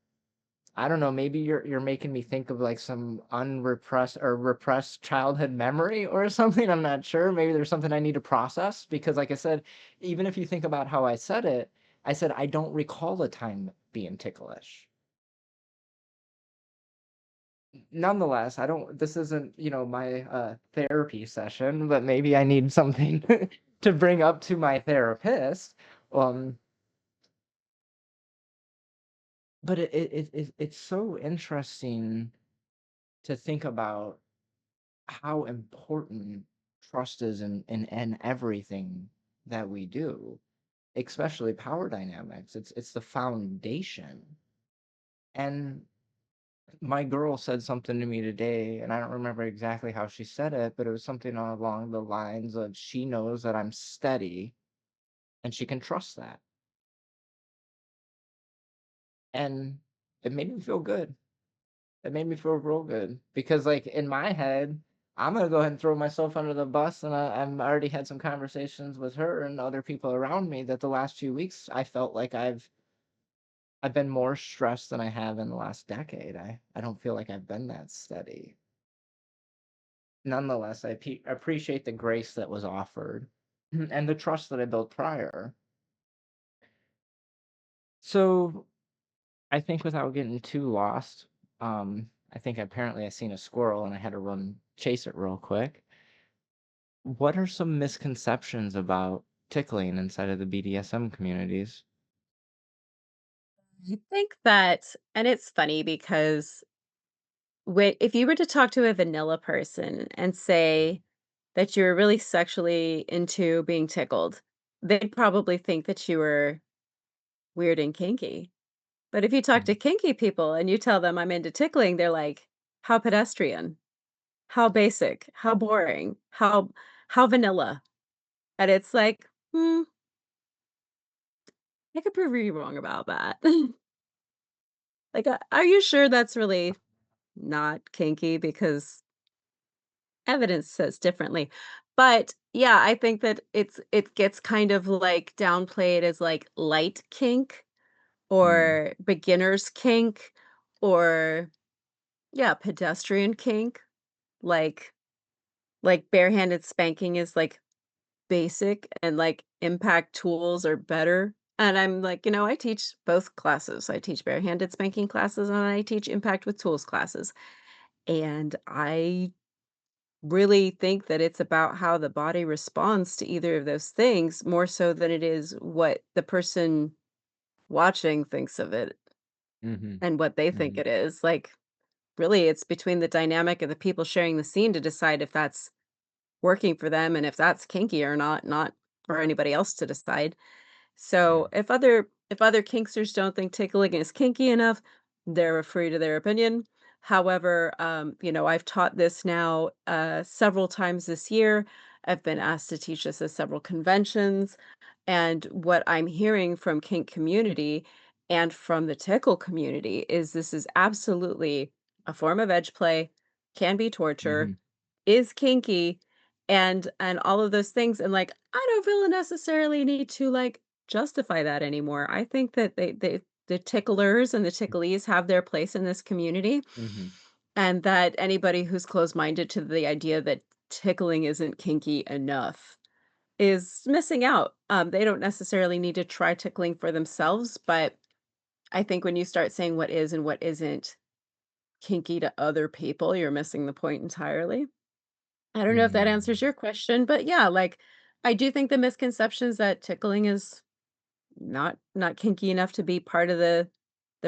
A: I don't know, maybe you're making me think of like some unrepressed or repressed childhood memory or something. I'm not sure. Maybe there's something I need to process, because like I said, even if you think about how I said it, I said I don't recall a time being ticklish. nonetheless, I don't, this isn't, my therapy session, but maybe I need something to bring up to my therapist. Um, but it's so interesting to think about how important trust is in everything that we do, especially power dynamics. It's the foundation. And my girl said something to me today, and I don't remember exactly how she said it, but it was something along the lines of she knows that I'm steady and she can trust that. And it made me feel good. It made me feel real good because, like, in my head, I'm gonna go ahead and throw myself under the bus, and I've already had some conversations with her and other people around me that the last few weeks I felt like I've been more stressed than I have in the last decade. I don't feel like I've been that steady. Nonetheless, appreciate the grace that was offered and the trust that I built prior. So I think without getting too lost, I think apparently I seen a squirrel and I had to run chase it real quick. What are some misconceptions about tickling inside of the BDSM communities?
B: I think that and it's funny because if you were to talk to a vanilla person and say that you're really sexually into being tickled, they'd probably think that you were weird and kinky. But if you talk to
A: Mhm,
B: kinky people and you tell them I'm into tickling, they're like, "How pedestrian, how basic, how boring, how vanilla." And it's like, "Hmm, I could prove you wrong about that." Like, are you sure that's really not kinky? Because evidence says differently. But, yeah, I think that it gets kind of, like, downplayed as, like, light kink
A: mm,
B: or beginner's kink or, yeah, pedestrian kink. Like barehanded spanking is, like, basic and, like, impact tools are better. And I'm like, I teach both classes. I teach barehanded spanking classes and I teach impact with tools classes. And I really think that it's about how the body responds to either of those things more so than it is what the person watching thinks of it
A: mhm,
B: and what they think
A: mhm,
B: it is. Like, really, it's between the dynamic of the people sharing the scene to decide if that's working for them and if that's kinky or not, not for anybody else to decide.
A: yeah,
B: So if other kinksters don't think tickling is kinky enough, they're free to their opinion. However, I've taught this now several times this year. I've been asked to teach this at several conventions, and what I'm hearing from kink community and from the tickle community is this is absolutely a form of edge play, can be torture,
A: mhm,
B: is kinky, and all of those things, and, like, I don't feel a necessarily need to, like, justify that anymore. I think that the ticklers and the ticklees have their place in this community,
A: mhm,
B: and that anybody who's closed-minded to the idea that tickling isn't kinky enough is missing out. They don't necessarily need to try tickling for themselves, but I think when you start saying what is and what isn't kinky to other people, you're missing the point entirely. I don't know if that answers
A: mm,
B: your question, but yeah, like I do think the misconceptions that tickling is not kinky enough to be part of the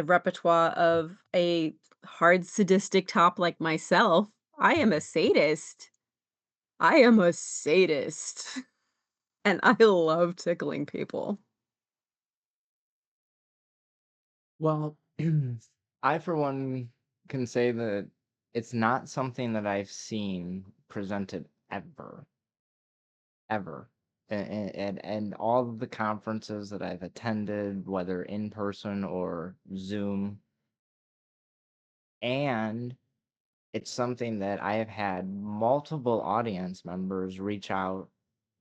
B: repertoire of a hard sadistic top like myself. I am a sadist. I am a sadist. And I love tickling people.
A: Well, I, for one, can say that it's not something that I've seen presented ever, ever. And all of the conferences that I've attended, whether in person or Zoom, and it's something that I have had multiple audience members reach out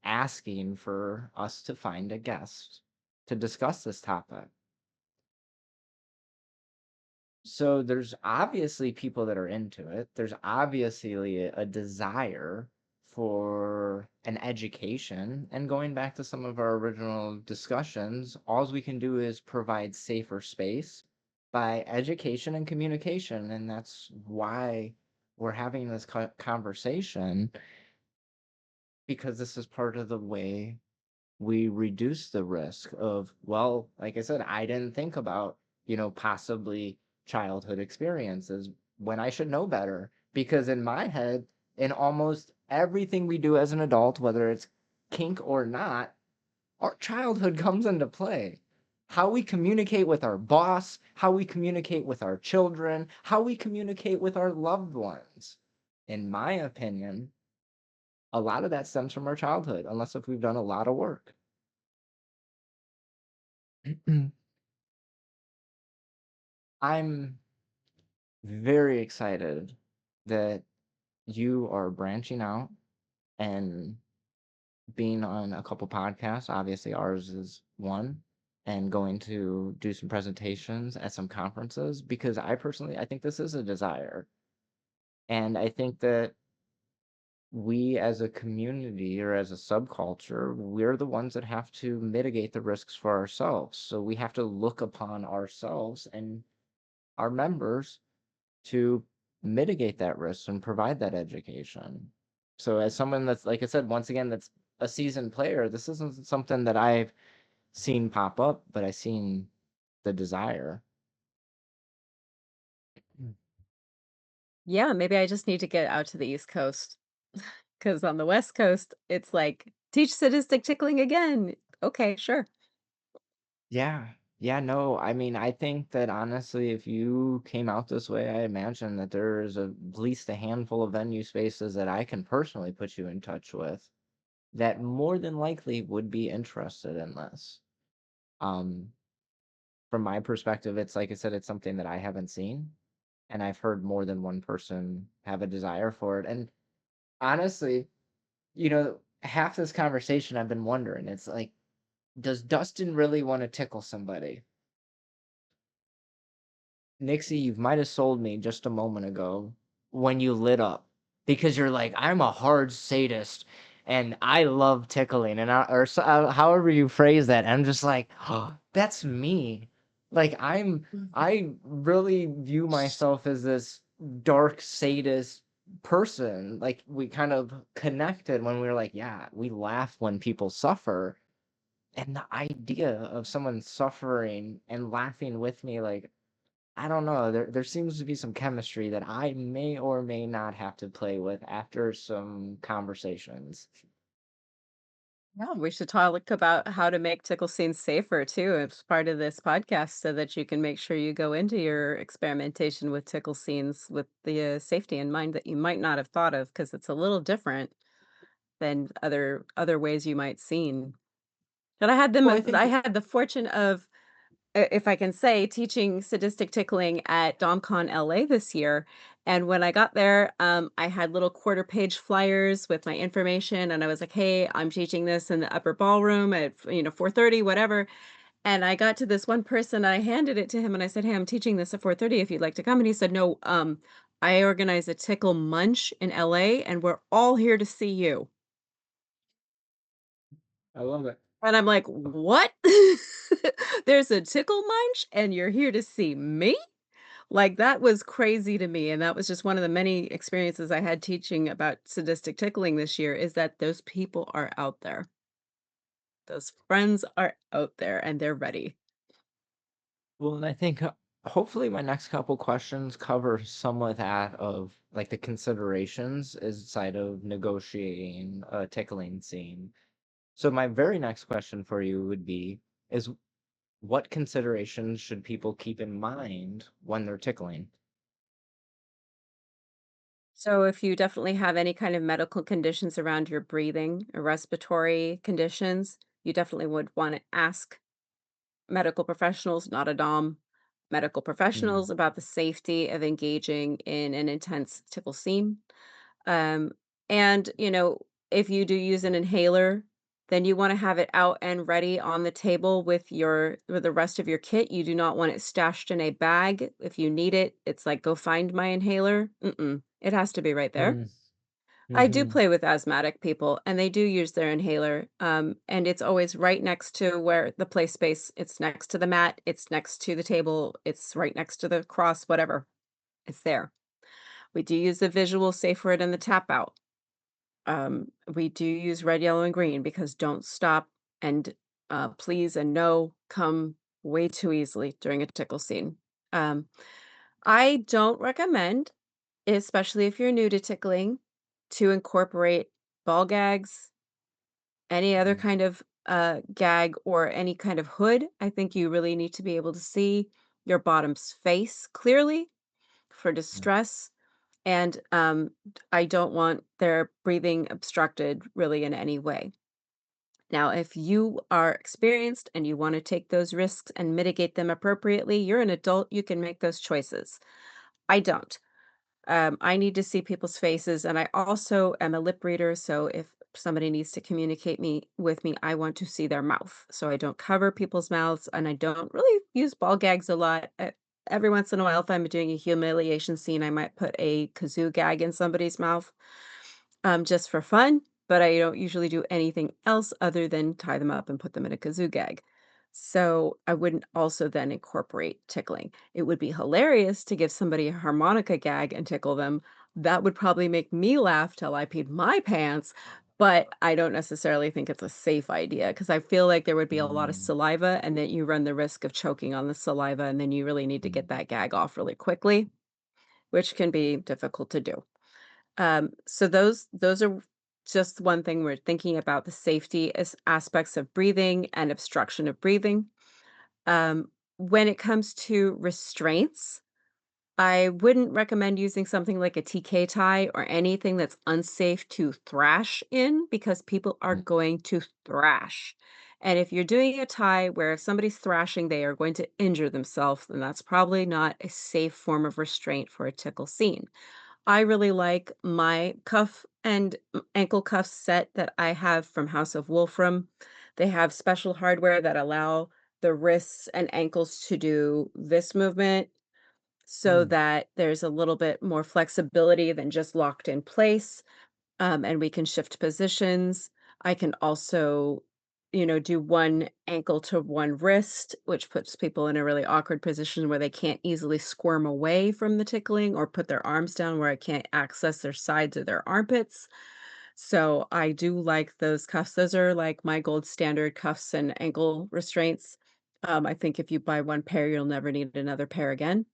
A: asking for us to find a guest to discuss this topic. So there's obviously people that are into it. There's obviously a desire for an education. And going back to some of our original discussions, all we can do is provide safer space by education and communication, and that's why we're having this conversation, because this is part of the way we reduce the risk of, well, like I said, I didn't think about, possibly childhood experiences when I should know better. Because in my head, in almost everything we do as an adult, whether it's kink or not, our childhood comes into play. How we communicate with our boss, how we communicate with our children, how we communicate with our loved ones. In my opinion, a lot of that stems from our childhood, unless if we've done a lot of work. I'm very excited that you are branching out and being on a couple podcasts. Obviously, ours is one, and going to do some presentations at some conferences, because I think this is a desire. And I think that we as a community or as a subculture, we're the ones that have to mitigate the risks for ourselves. So we have to look upon ourselves and our members to mitigate that risk and provide that education. So as someone that's, like I said, once again, that's a seasoned player, this isn't something that I've seen pop up, but I've seen the desire. Mm.
B: Yeah, maybe I just need to get out to the East Coast. Because on the West Coast, it's like, "Teach sadistic tickling again." Okay, sure.
A: Yeah. Yeah, no, I mean, I think that honestly, if you came out this way, I imagine that there's at least a handful of venue spaces that I can personally put you in touch with that more than likely would be interested in this. Um, from my perspective, it's like I said, it's something that I haven't seen, and I've heard more than one person have a desire for it. And honestly, half this conversation I've been wondering, it's like, does Dustin really want to tickle somebody? Nixie, you might have sold me just a moment ago when you lit up, because you're like, I'm a hard sadist and I love tickling, and however you phrase that. And I'm just like, oh, that's me. Like I really view myself as this dark sadist person. Like we kind of connected when we were like, yeah, we laugh when people suffer. And the idea of someone suffering and laughing with me, like, I don't know. There seems to be some chemistry that I may or may not have to play with after some conversations.
B: Yeah, we should talk about how to make tickle scenes safer too as part of this podcast so that you can make sure you go into your experimentation with tickle scenes with the safety in mind that you might not have thought of because it's a little different than other ways you might seen. But
A: Well, I
B: I
A: think
B: had the fortune of if I can say, teaching sadistic tickling at DomCon LA this year. And when I got there, I had little quarter page flyers with my information, and I was like, "Hey, I'm teaching this in the upper ballroom at 4:30, whatever." And I got to this one person, I handed it to him, and I said, "Hey, I'm teaching this at 4:30. If you'd like to come." And he said, "No, I organize a tickle munch in LA, and we're all here to see you."
A: I love it.
B: And I'm like, "What? There's a tickle munch, and you're here to see me?" Like, that was crazy to me, and that was just one of the many experiences I had teaching about sadistic tickling this year, is that those people are out there. Those friends are out there, and they're ready.
A: Well, and I think hopefully my next couple questions cover some of that of like the considerations inside of negotiating a tickling scene. So my very next question for you would be is, what considerations should people keep in mind when they're tickling?
B: So if you definitely have any kind of medical conditions around your breathing or respiratory conditions, you definitely would wanna ask medical professionals, not a dom, medical
A: Mm,
B: professionals about the safety of engaging in an intense tickle scene. Um, and, if you do use an inhaler, then you want to have it out and ready on the table with the rest of your kit. You do not want it stashed in a bag. If you need it, it's like go find my inhaler. Mm-mm. It has to be right there.
A: mm.
B: I do
A: Mhm.
B: play with asthmatic people, and they do use their inhaler, and it's always right next to where the play space. It's next to the mat, it's next to the table, it's right next to the cross, whatever. It's there. We do use the visual safe word and the tap out. We do use red, yellow, and green because don't stop and please and no come way too easily during a tickle scene. Um, I don't recommend, especially if you're new to tickling, to incorporate ball gags, any other
A: Mm,
B: kind of gag, or any kind of hood. I think you really need to be able to see your bottom's face clearly for
A: mm,
B: distress. And I don't want their breathing obstructed really in any way. Now, if you are experienced and you want to take those risks and mitigate them appropriately, you're an adult, you can make those choices. I don't. I need to see people's faces, and I also am a lip reader. So if somebody needs to communicate me with me, I want to see their mouth. So I don't cover people's mouths, and I don't really use ball gags a lot. Every once in a while, if I'm doing a humiliation scene, I might put a kazoo gag in somebody's mouth, just for fun. But I don't usually do anything else other than tie them up and put them in a kazoo gag. So I wouldn't also then incorporate tickling. It would be hilarious to give somebody a harmonica gag and tickle them. That would probably make me laugh till I peed my pants, but I don't necessarily think it's a safe idea because I feel like there would be a lot of
A: mm,
B: saliva and that you run the risk of choking on the saliva, and then you really need to get
A: mm,
B: that gag off really quickly, which can be difficult to do. So those are just one thing we're thinking about, the safety aspects of breathing and obstruction of breathing. When it comes to restraints, I wouldn't recommend using something like a TK tie or anything that's unsafe to thrash in because people are
A: mm,
B: going to thrash. And if you're doing a tie where if somebody's thrashing, they are going to injure themselves, then that's probably not a safe form of restraint for a tickle scene. I really like my cuff and ankle cuff set that I have from House of Wolfram. They have special hardware that allow the wrists and ankles to do this movement so
A: mm,
B: that there's a little bit more flexibility than just locked in place, and we can shift positions. I can also, do one ankle to one wrist, which puts people in a really awkward position where they can't easily squirm away from the tickling or put their arms down where I can't access their sides or their armpits. So I do like those cuffs. Those are like my gold standard cuffs and ankle restraints. I think if you buy one pair, you'll never need another pair again.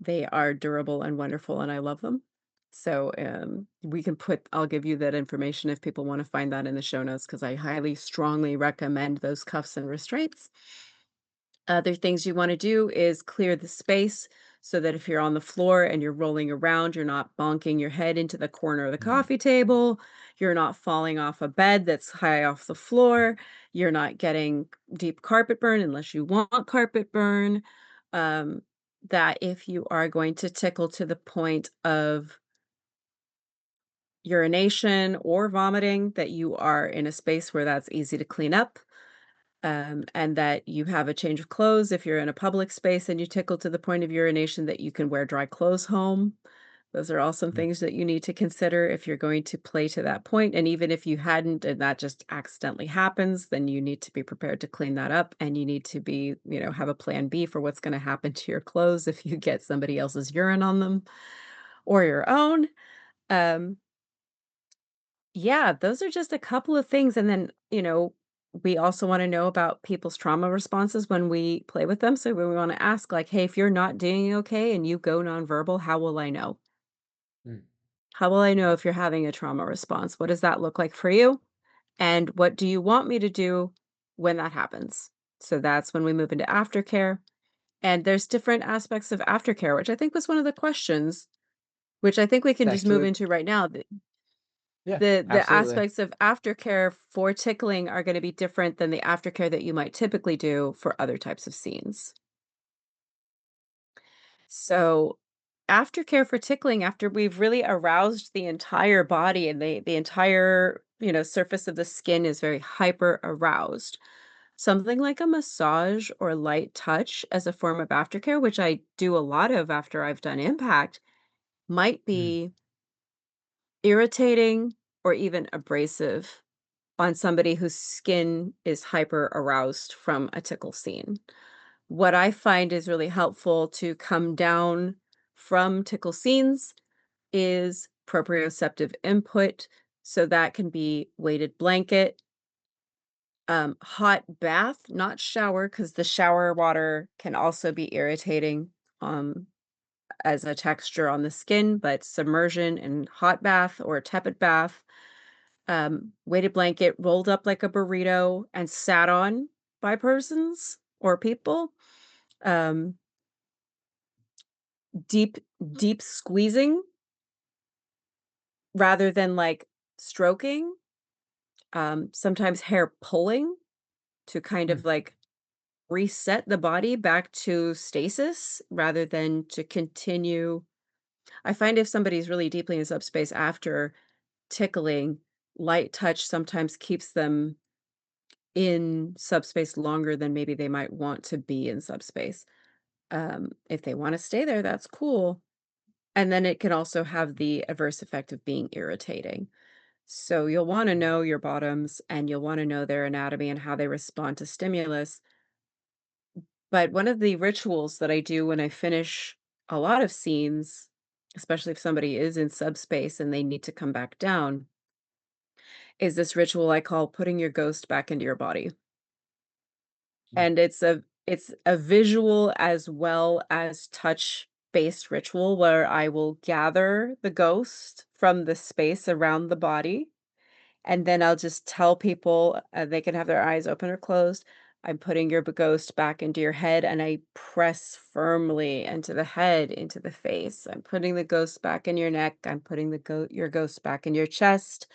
B: They are durable and wonderful, and I love them. So, I'll give you that information if people wanna find that in the show notes because I highly strongly recommend those cuffs and restraints. Other things you wanna do is clear the space so that if you're on the floor and you're rolling around, you're not bonking your head into the corner of the
A: mm,
B: coffee table, you're not falling off a bed that's high off the floor, you're not getting deep carpet burn unless you want carpet burn. Um, that if you are going to tickle to the point of urination or vomiting, that you are in a space where that's easy to clean up, and that you have a change of clothes. If you're in a public space and you tickle to the point of urination, that you can wear dry clothes home. Those are all some
A: mm,
B: things that you need to consider if you're going to play to that point. And even if you hadn't and that just accidentally happens, then you need to be prepared to clean that up and you need to be, have a plan B for what's going to happen to your clothes if you get somebody else's urine on them or your own. Um, yeah, those are just a couple of things, and then, we also wanna know about people's trauma responses when we play with them, so we wanna ask, like, "Hey, if you're not doing okay and you go nonverbal, how will I know?
A: mm,
B: How will I know if you're having a trauma response? What does that look like for you? And what do you want me to do when that happens?" So that's when we move into aftercare, and there's different aspects of aftercare, which I think was one of the questions, which I think we
A: it's
B: can just move
A: actually
B: into right now.
A: yeah,
B: The
A: absolutely.
B: aspects of aftercare for tickling are gonna be different than the aftercare that you might typically do for other types of scenes. So, aftercare for tickling, after we've really aroused the entire body and the entire, surface of the skin is very hyper aroused. Something like a massage or light touch as a form of aftercare, which I do a lot of after I've done impact, might
A: Mm,
B: be irritating or even abrasive on somebody whose skin is hyper aroused from a tickle scene. What I find is really helpful to come down from tickle scenes is proprioceptive input. So that can be weighted blanket, hot bath, not shower, because the shower water can also be irritating um, as a texture on the skin, but submersion in hot bath or tepid bath, weighted blanket rolled up like a burrito and sat on by persons or people, um, deep, deep squeezing rather than like stroking, sometimes hair pulling to kind
A: Hmm.
B: of like reset the body back to stasis rather than to continue. I find if somebody's really deeply in subspace after tickling, light touch sometimes keeps them in subspace longer than maybe they might want to be in subspace. If they want to stay there, that's cool. And then it can also have the adverse effect of being irritating. So you'll want to know your bottoms and you'll want to know their anatomy and how they respond to stimulus. But one of the rituals that I do when I finish a lot of scenes, especially if somebody is in subspace and they need to come back down, is this ritual I call putting your ghost back into your body. And it's a visual as well as touch-based ritual where I will gather the ghost from the space around the body, and then I'll just tell people, they can have their eyes open or closed. I'm putting your ghost back into your head, and I press firmly into the head, into the face. I'm putting the ghost back in your neck. I'm putting your ghost back in your chest.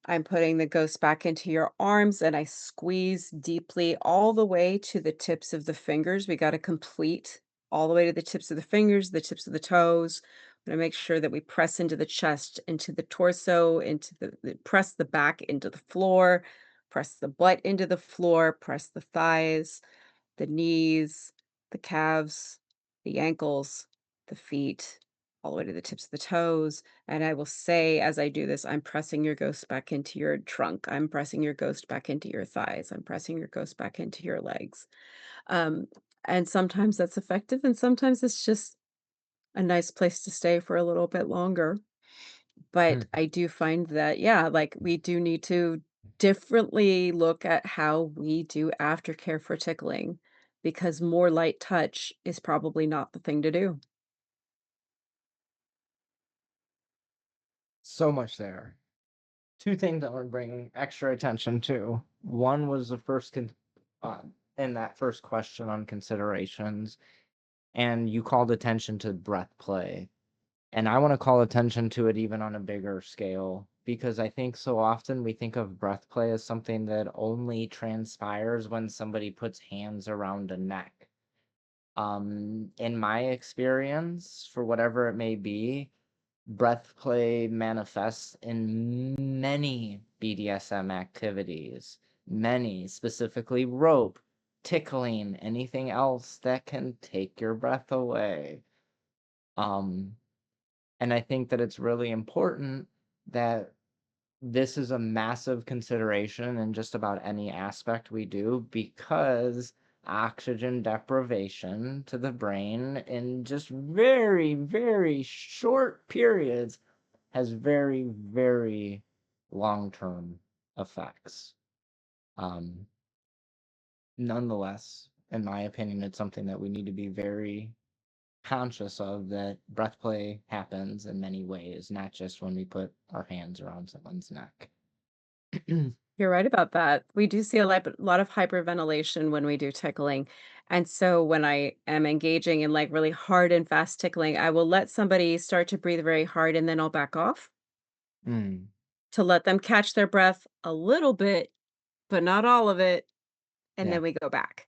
B: I'm putting the ghost back into your arms, and I squeeze deeply all the way to the tips of the fingers. We got to complete all the way to the tips of the fingers, the tips of the toes. I'm gonna make sure that we press into the chest, into the torso, into press the back into the floor, press the butt into the floor, press the thighs, the knees, the calves, the ankles, the feet, all the way to the tips of the toes. And I will say, as I do this, I'm pressing your ghost back into your trunk. I'm pressing your ghost back into your thighs. I'm pressing your ghost back into your legs. Um, and sometimes that's effective, and sometimes it's just a nice place to stay for a little bit longer. But
A: Hmm.
B: I do find that, yeah, like we do need to differently look at how we do aftercare for tickling because more light touch is probably not the thing to do.
A: So much there. Two things I want to bring extra attention to. One was the uh, in that first question on considerations, and you called attention to breath play. And I want to call attention to it even on a bigger scale because I think so often we think of breath play as something that only transpires when somebody puts hands around a neck. In my experience, for whatever it may be, breath play manifests in many BDSM activities, many, specifically rope, tickling, anything else that can take your breath away. Um, and I think that it's really important that this is a massive consideration in just about any aspect we do because oxygen deprivation to the brain in just very, very short periods has very, very long-term effects. Um, Nonetheless, in my opinion, it's something that we need to be very conscious of that breath play happens in many ways, not just when we put our hands around someone's neck.
B: You're right about that. We do see a lot of hyperventilation when we do tickling. And so when I am engaging in like really hard and fast tickling, I will let somebody start to breathe very hard and then I'll back off
A: Mm,
B: to let them catch their breath a little bit, but not all of it. And
A: yeah,
B: then we go back.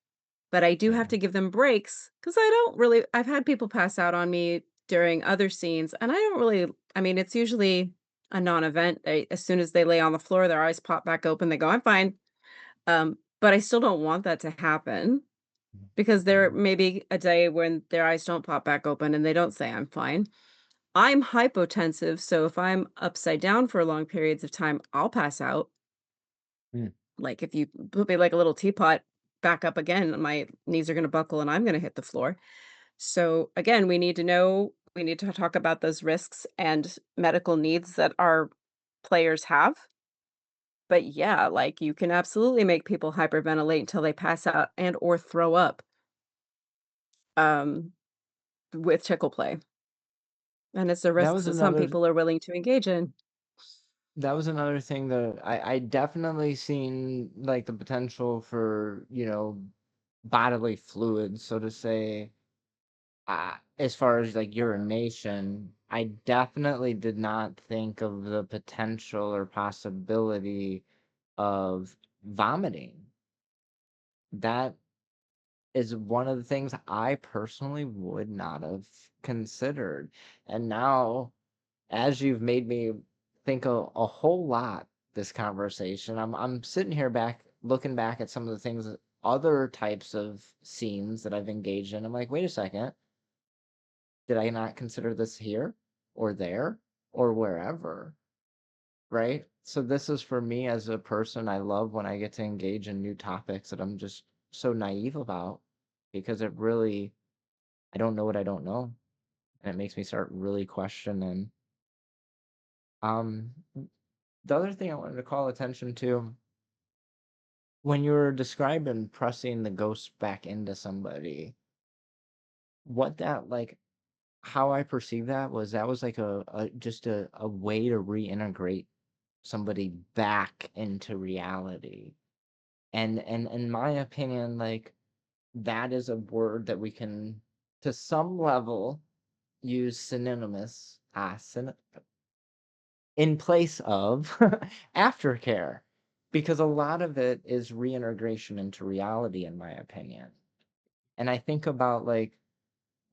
B: But I do have
A: yeah.
B: to give them breaks because I've had people pass out on me during other scenes, and I don't really I mean, it's usually a non-event. As soon as they lay on the floor, their eyes pop back open, they go, "I'm fine." But I still don't want that to happen because there
A: Mhm.
B: may be a day when their eyes don't pop back open and they don't say, "I'm fine." I'm hypotensive, so if I'm upside down for long periods of time, I'll pass out.
A: Mm.
B: Like, if you put me like a little teapot back up again, my knees are gonna buckle and I'm gonna hit the floor. So, again, we need to talk about those risks and medical needs that our players have. But yeah, like, you can absolutely make people hyperventilate until they pass out and or throw up, um, with tickle play, and it's a
A: That
B: risk
A: was
B: that some
A: another
B: people are willing to engage in.
A: that was another thing that I definitely seen like the potential for, bodily fluids, so to say. As far as like urination, I definitely did not think of the potential or possibility of vomiting. That is one of the things I personally would not have considered. And now, as you've made me think a whole lot this conversation, I'm sitting here back looking back at some of the things other types of scenes that I've engaged in. I'm like, wait a second, did I not consider this here or there or wherever? Right? So this is for me as a person, I love when I get to engage in new topics that I'm just so naive about because it really, I don't know what I don't know. And it makes me start really questioning. Um, the other thing I wanted to call attention to when you were describing pressing the ghost back into somebody, what that like, how I perceived that was like a way to reintegrate somebody back into reality. And in my opinion, like that is a word that we can to some level use in place of aftercare because a lot of it is reintegration into reality in my opinion. And I think about like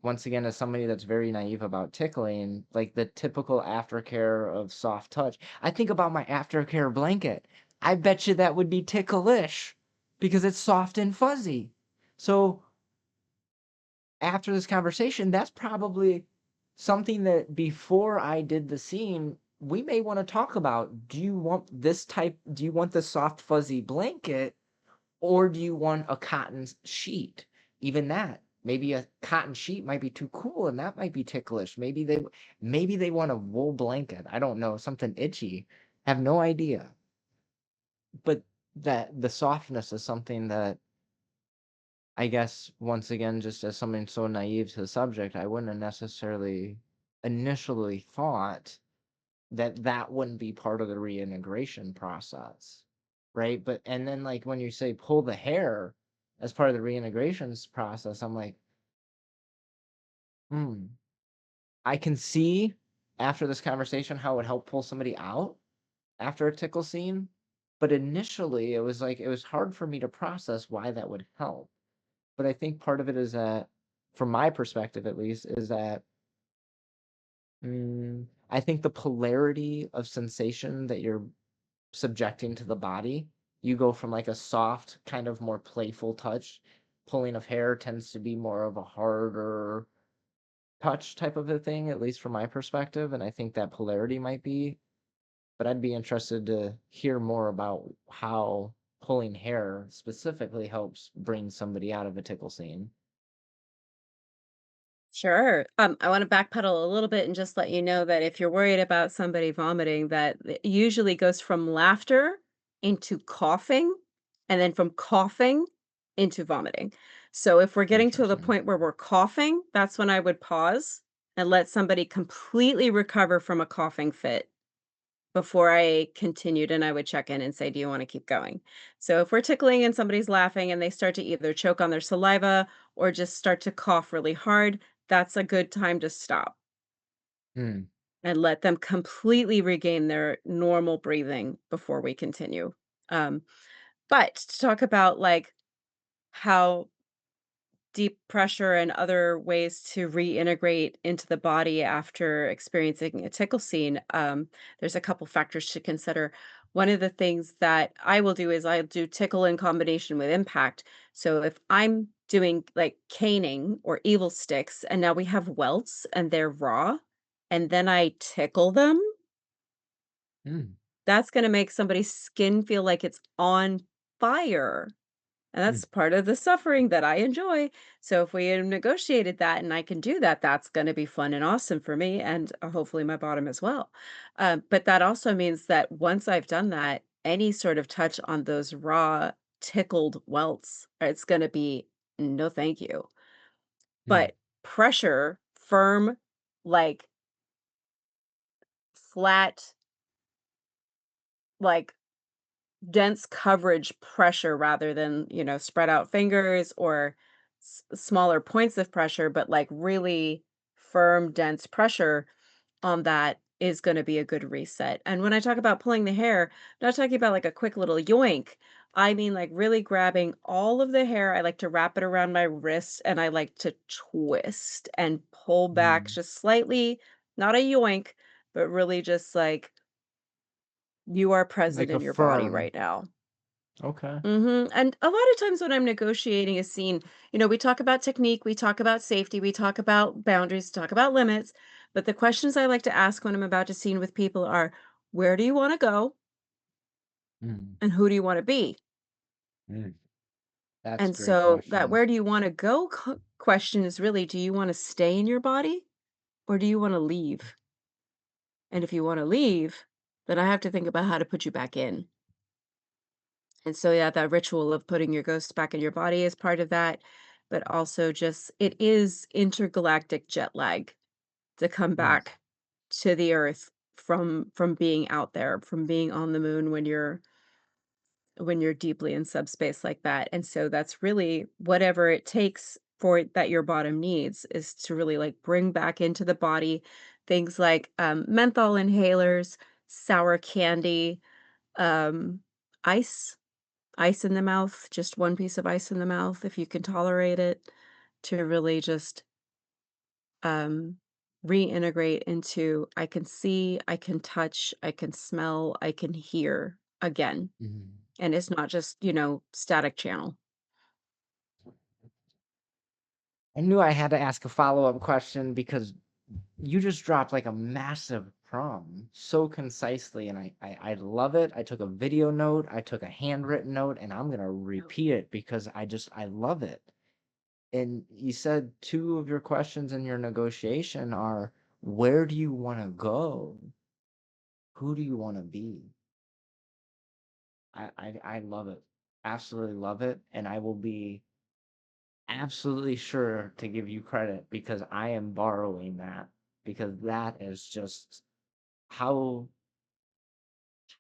A: once again as somebody that's very naive about tickling, like the typical aftercare of soft touch. I think about my aftercare blanket. I bet you that would be ticklish because it's soft and fuzzy. So after this conversation, that's probably something that before I did the scene, we may want to talk about. Do you want the soft fuzzy blanket or do you want a cotton sheet? Even that, maybe a cotton sheet might be too cool and that might be ticklish. Maybe they want a wool blanket. I don't know, something itchy. Have no idea. But that the softness is something that I guess once again, just as something so naive to the subject, I wouldn't have necessarily initially thought that that wouldn't be part of the reintegration process, right? But and then like when you say pull the hair as part of the process, I'm like, hmm, I can see after this conversation how it would help pull somebody out after a tickle scene. But initially, it was like it was hard for me to process why that would help. But I think part of it is that, from my perspective at least, is that I think the polarity of sensation that you're subjecting to the body, you go from like a soft, kind of more playful touch. Pulling of hair tends to be more of a harder touch type of a thing, at least from my perspective. And I think that polarity might be, but I'd be interested to hear more about how pulling hair specifically helps bring somebody out of a tickle scene.
B: Sure. I want to backpedal a little bit and just let you know that if you're worried about somebody vomiting, that it usually goes from laughter into coughing, and then from coughing into vomiting. So if we're getting to the
A: Interesting.
B: point where we're coughing, that's when I would pause and let somebody completely recover from a coughing fit before I continued, and I would check in and say, "Do you wanna keep going?" So if we're tickling and somebody's laughing and they start to either choke on their saliva or just start to cough really hard, that's a good time to stop
A: Hmm.
B: and let them completely regain their normal breathing before we continue. Um, but to talk about, like, how deep pressure and other ways to reintegrate into the body after experiencing a tickle scene, there's a couple factors to consider. One of the things that I will do is I'll do tickle in combination with impact. So if I'm doing like caning or evil sticks and now we have welts and they're raw, and then I tickle them,
A: Mm,
B: that's gonna make somebody's skin feel like it's on fire. And
A: mm,
B: that's part of the suffering that I enjoy. So if we have negotiated that and I can do that, that's going to be fun and awesome for me and hopefully my bottom as well. But that also means that once I've done that, any sort of touch on those raw tickled welts, it's going to be no thank you.
A: mm.
B: But pressure, firm, like flat, like dense coverage pressure rather than, spread out fingers or smaller points of pressure, but like really firm, dense pressure on that is going to be a good reset. And when I talk about pulling the hair, I'm not talking about like a quick little yoink. I mean, like really grabbing all of the hair. I like to wrap it around my wrist and I like to twist and pull back
A: Mm.
B: just slightly, not a yoink, but really just like you are present
A: Like a
B: in your body
A: firm.
B: right now.
A: Okay.
B: And a lot of times when I'm negotiating a scene, we talk about technique, we talk about safety, we talk about boundaries, talk about limits. But the questions I like to ask when I'm about to scene with people are, where do you want to go?
A: Mm,
B: And who do you want to be?
A: mm. That's
B: And
A: great
B: so that
A: questions.
B: where do you want to go question is really, do you want to stay in your body or do you want to leave? And if you want to leave, then I have to think about how to put you back in. And so, yeah, that ritual of putting your ghost back in your body is part of that, but also just it is intergalactic jet lag to come
A: Mm,
B: back to the earth from being out there, from being on the moon when you're deeply in subspace like that. And so that's really whatever it takes for that your bottom needs is to really like bring back into the body things like menthol inhalers, sour candy, um, ice ice in the mouth, just one piece of ice in the mouth if you can tolerate it, to really just, um, reintegrate into, I can see, I can touch, I can smell, I can hear again,
A: mm.
B: and it's not just, static channel.
A: I knew I had to ask a follow-up question because you just dropped like a massive prompt so concisely, and I love it. I took a video note, I took a handwritten note, and I'm gonna
B: Oh.
A: repeat it because I love it. And you said two of your questions in your negotiation are, where do you want to go? Who do you want to be? I love it. Absolutely love it. And I will be absolutely sure to give you credit because I am borrowing that because that is just how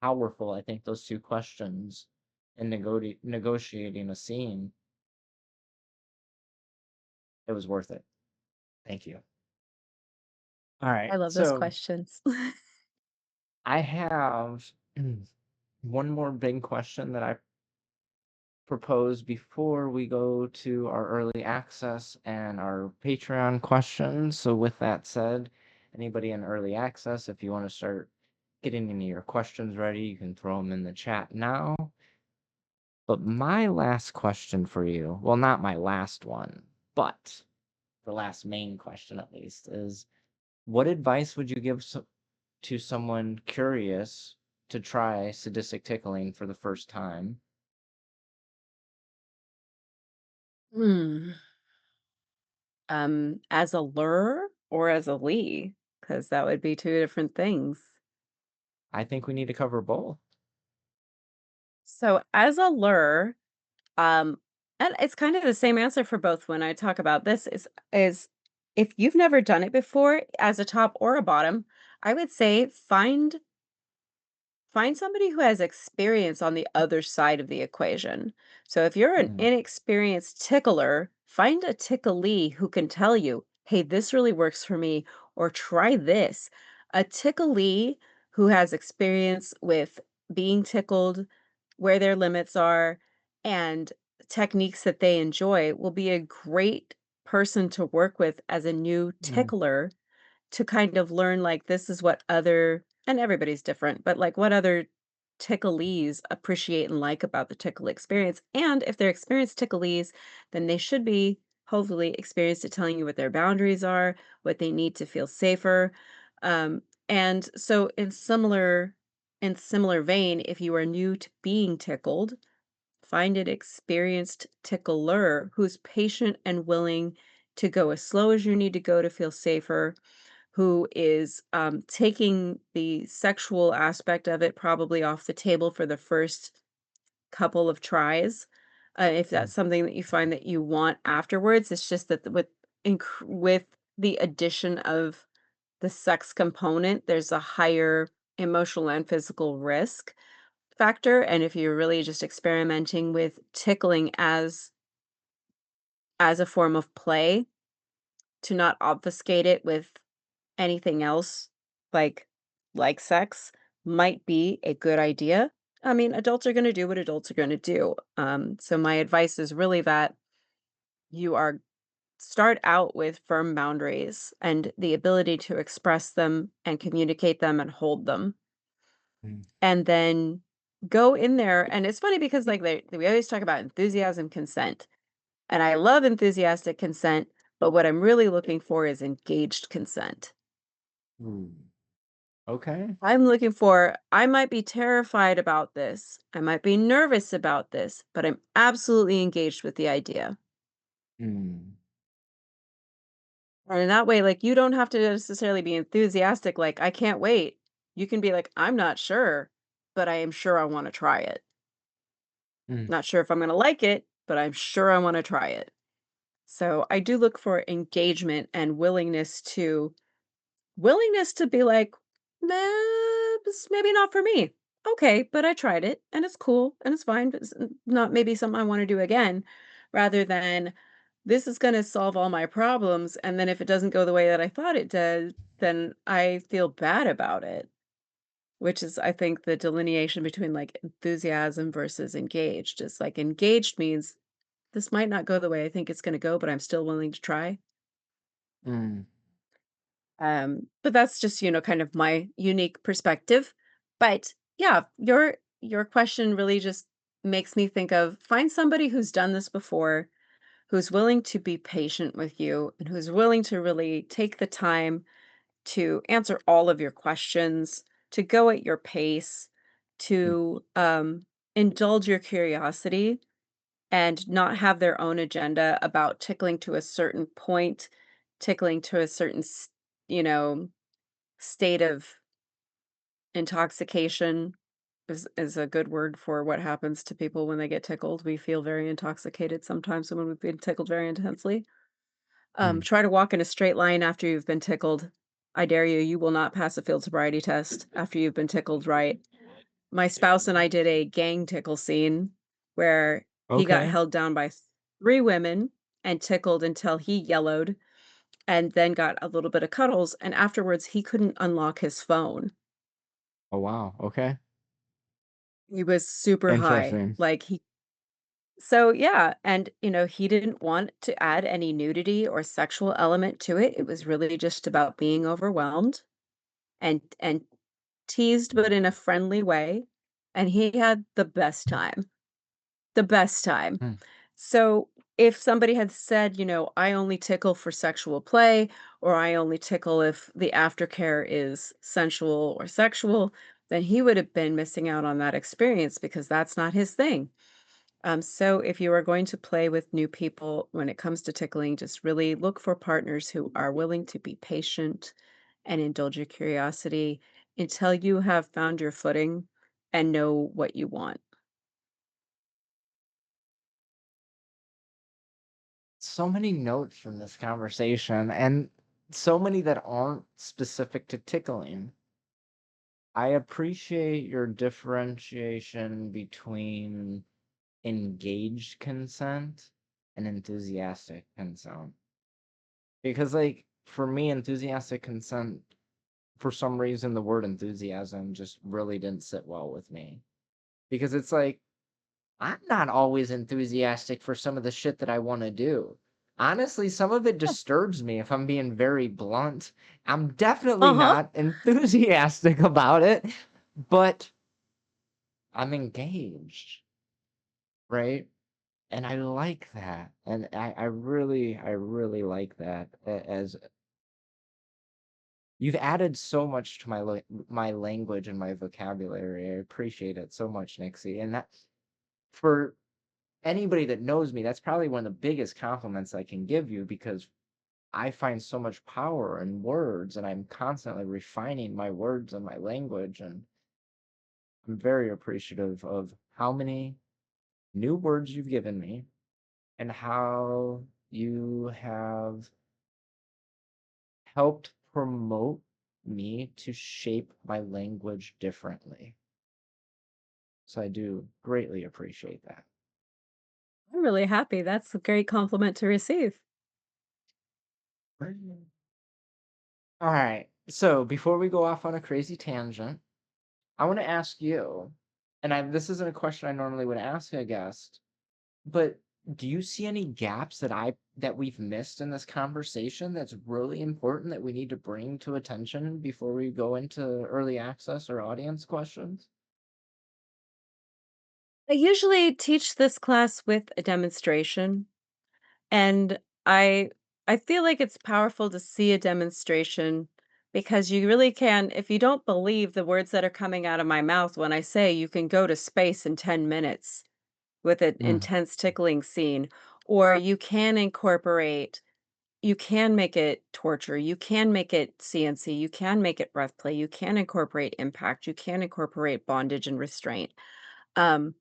A: powerful I think those two questions in negotiating a scene, it was worth it. Thank you. All right.
B: I love those
A: So
B: questions.
A: I have one more big question that I propose before we go to our early access and our Patreon questions. So with that said, anybody in early access, if you want to start getting any of your questions ready, you can throw them in the chat now. But my last question for you, well, not my last one, but the last main question at least, is what advice would you give to someone curious to try sadistic tickling for the first time?
B: Hmm. As a lure or as a Lee? Because that would be 2 different things.
A: I think we need to cover both.
B: So, as a lure, Um, and it's kind of the same answer for both when I talk about this is if you've never done it before as a top or a bottom, I would say find somebody who has experience on the other side of the equation. So if you're an
A: Mm,
B: inexperienced tickler, find a ticklee who can tell you, hey, this really works for me, or try this. A ticklee who has experience with being tickled, where their limits are, and techniques that they enjoy will be a great person to work with as a new
A: mm,
B: tickler to kind of learn, like, this is what other and everybody's different, but, like, what other ticklees appreciate and like about the tickle experience, and if they're experienced ticklees, then they should be, hopefully, experienced at telling you what their boundaries are, what they need to feel safer, Um, and so in similar vein, if you are new to being tickled, find an experienced tickler who's patient and willing to go as slow as you need to go to feel safer, who is taking the sexual aspect of it probably off the table for the first couple of tries. If
A: Mm,
B: that's something that you find that you want afterwards, it's just that with the addition of the sex component, there's a higher emotional and physical risk factor. And if you're really just experimenting with tickling as a form of play, to not obfuscate it with anything else like like sex might be a good idea. I mean, adults are going to do what adults are going to do. So my advice is really that you are start out with firm boundaries and the ability to express them and communicate them and hold them.
A: mm,
B: And then go in there, and it's funny because, like, we always talk about enthusiasm, consent, and I love enthusiastic consent, but what I'm really looking for is engaged consent.
A: mm. Okay.
B: I'm looking for, I might be terrified about this, I might be nervous about this, but I'm absolutely engaged with the idea.
A: Mm,
B: And in that way, like, you don't have to necessarily be enthusiastic, like, "I can't wait." You can be like, "I'm not sure, but I am sure I wanna try it.
A: mm,
B: Not sure if I'm gonna like it, but I'm sure I wanna try it." So, I do look for engagement and willingness to be like, "Nah, this maybe not for me." Okay, but I tried it, and it's cool, and it's fine, but it's not maybe something I wanna do again, rather than, "This is gonna solve all my problems," and then if it doesn't go the way that I thought it did, then I feel bad about it, which is, I think, the delineation between, like, enthusiasm versus engaged. Is like, engaged means, "This might not go the way I think it's gonna go, but I'm still willing to try."
A: mm.
B: But that's just, kind of my unique perspective. But yeah, your question really just makes me think of, find somebody who's done this before, who's willing to be patient with you, and who's willing to really take the time to answer all of your questions, to go at your pace,
A: Mm,
B: to indulge your curiosity and not have their own agenda about tickling to a certain point, tickling to a certain, you know, state of intoxication is a good word for what happens to people when they get tickled. We feel very intoxicated sometimes when we've been tickled very intensely.
A: mm.
B: Try to walk in a straight line after you've been tickled. I dare you, you will not pass a field sobriety test after you've been tickled right. My spouse and I did a gang tickle scene where he got
A: Okay.
B: held down by three women and tickled until he yellowed and then got a little bit of cuddles. And afterwards, he couldn't unlock his phone.
A: Oh, wow. Okay.
B: He was super high,
A: Interesting.
B: like, so, yeah, and, he didn't want to add any nudity or sexual element to it. It was really just about being overwhelmed and teased, but in a friendly way, and he had the best time.
A: Mm,
B: So, if somebody had said, "I only tickle for sexual play," or "I only tickle if the aftercare is sensual or sexual," then he would have been missing out on that experience because that's not his thing. So if you are going to play with new people when it comes to tickling, just really look for partners who are willing to be patient and indulge your curiosity until you have found your footing and know what you want.
A: so many notes from this conversation, and so many that aren't specific to tickling. I appreciate your differentiation between engaged consent and enthusiastic consent. Because, like, for me, enthusiastic consent, for some reason, the word enthusiasm just really didn't sit well with me. Because it's like, I'm not always enthusiastic for some of the shit that I want to do. Honestly, some of it disturbs me if I'm being very blunt. I'm definitely
B: Uh-huh.
A: not enthusiastic about it, but I'm engaged, right? And I like that. And I really like that as You've added so much to my language and my vocabulary. I appreciate it so much, Nixie. And that for anybody that knows me, that's probably one of the biggest compliments I can give you because I find so much power in words and I'm constantly refining my words and my language. And I'm very appreciative of how many new words you've given me and how you have helped promote me to shape my language differently. So I do greatly appreciate that.
B: I'm really happy. That's a great compliment to receive.
A: All right. So before we go off on a crazy tangent, I want to ask you, and this isn't a question I normally would ask a guest, but do you see any gaps that we've missed in this conversation that's really important that we need to bring to attention before we go into early access or audience questions?
B: I usually teach this class with a demonstration, and I feel like it's powerful to see a demonstration because you really can if you don't believe the words that are coming out of my mouth when I say you can go to space in 10 minutes with an
A: Mm,
B: intense tickling scene, or you can make it torture, you can make it CNC, you can make it breath play, you can incorporate impact, you can incorporate bondage and restraint. Um,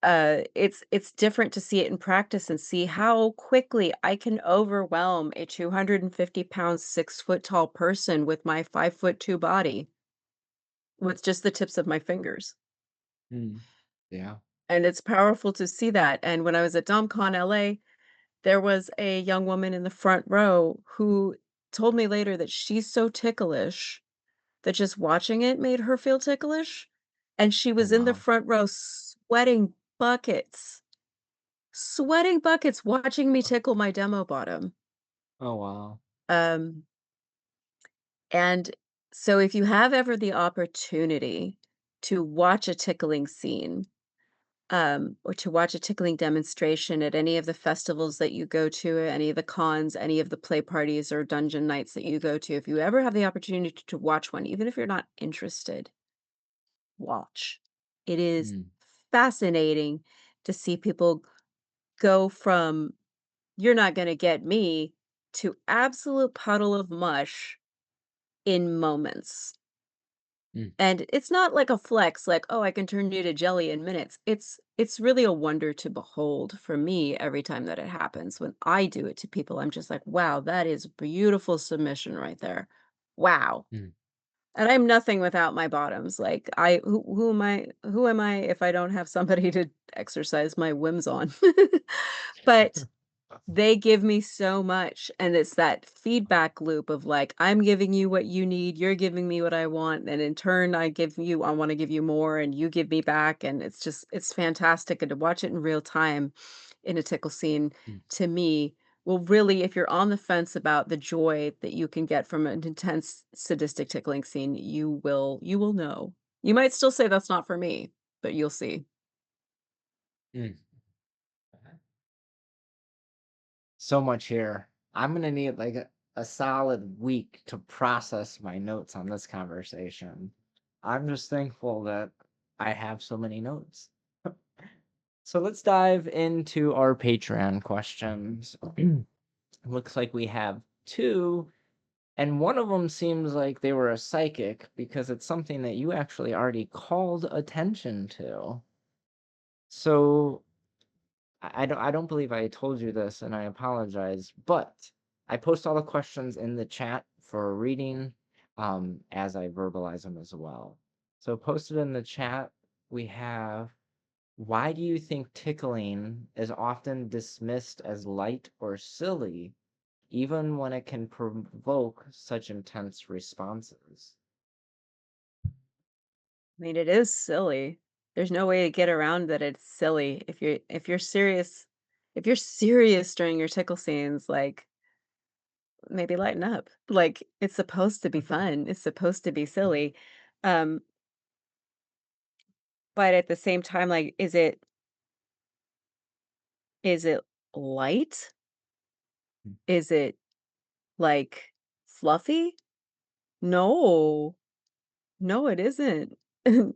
B: it's different to see it in practice and see how quickly I can overwhelm a 250 pound, 6 foot tall person with my 5'2" body with just the tips of my fingers.
A: mm, yeah.
B: And it's powerful to see that. And when I was at DomCon LA, there was a young woman in the front row who told me later that she's so ticklish that just watching it made her feel ticklish. And she
A: Oh,
B: was in the
A: wow.
B: front row sweating buckets watching me tickle my demo bottom.
A: Oh, wow.
B: Um, and so if you have ever the opportunity to watch a tickling scene, or to watch a tickling demonstration at any of the festivals that you go to, any of the cons, any of the play parties or dungeon nights that you go to, if you ever have the opportunity to watch one, even if you're not interested, watch. It is
A: Mm,
B: fascinating to see people go from "you're not gonna get me" to absolute puddle of mush in moments.
A: mm,
B: And it's not like a flex, like, "Oh, I can turn you to jelly in minutes." It's really a wonder to behold for me every time that it happens. When I do it to people, I'm just like, "Wow, that is beautiful submission right there. Wow."
A: mm.
B: And I'm nothing without my bottoms. Like, I who am I if I don't have somebody to exercise my whims on? But they give me so much, and it's that feedback loop of, like, I'm giving you what you need, you're giving me what I want, and in turn, I wanna give you more, and you give me back, and it's fantastic, and to watch it in real time in a tickle scene,
A: Mm,
B: to me, will really if you're on the fence about the joy that you can get from an intense sadistic tickling scene, you will know. You might still say, "That's not for me," but you'll see.
A: mm. So much here. I'm gonna need like a solid week to process my notes on this conversation. I'm just thankful that I have so many notes. So let's dive into our Patreon questions. Looks like we have two, and one of them seems like they were a psychic because it's something that you actually already called attention to. So I don't believe I told you this, and I apologize, but I post all the questions in the chat for reading, as I verbalize them as well. So posted in the chat, we have, why do you think tickling is often dismissed as light or silly, even when it can provoke such intense responses?
B: I mean, it is silly. There's no way to get around that it's silly. If you're serious during your tickle scenes, like, maybe lighten up. Like, it's supposed to be fun. It's supposed to be silly. Um, but at the same time, like, is it light? Is it, like, fluffy? No. No, it isn't.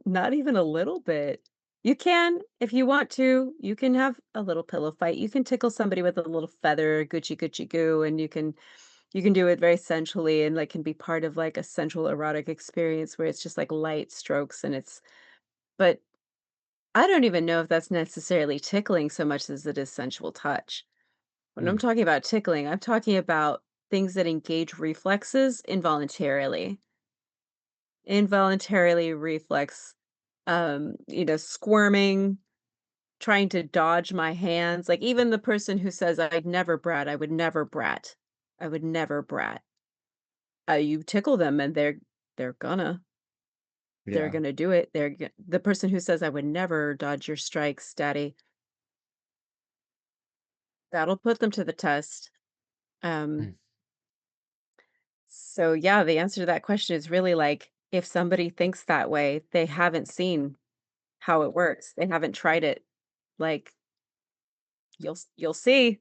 B: Not even a little bit. You can, if you want to, you can have a little pillow fight. You can tickle somebody with a little feather, Gucci Gucci goo, and you can do it very sensually and like can be part of like a sensual erotic experience where it's just like light strokes and it's but I don't even know if that's necessarily tickling so much as it is sensual touch. When I'm
A: Mm,
B: talking about tickling, I'm talking about things that engage reflexes involuntarily. Involuntarily reflex, squirming, trying to dodge my hands, like, even the person who says, "I'd never brat, I would never brat, I would never brat." You tickle them and they're gonna they're
A: yeah.
B: gonna do it. The person who says, "I would never dodge your strikes, daddy," that'll put them to the test. Um,
A: Mm.
B: so yeah, the answer to that question is really, like, if somebody thinks that way, they haven't seen how it works. They haven't tried it. Like, you'll see.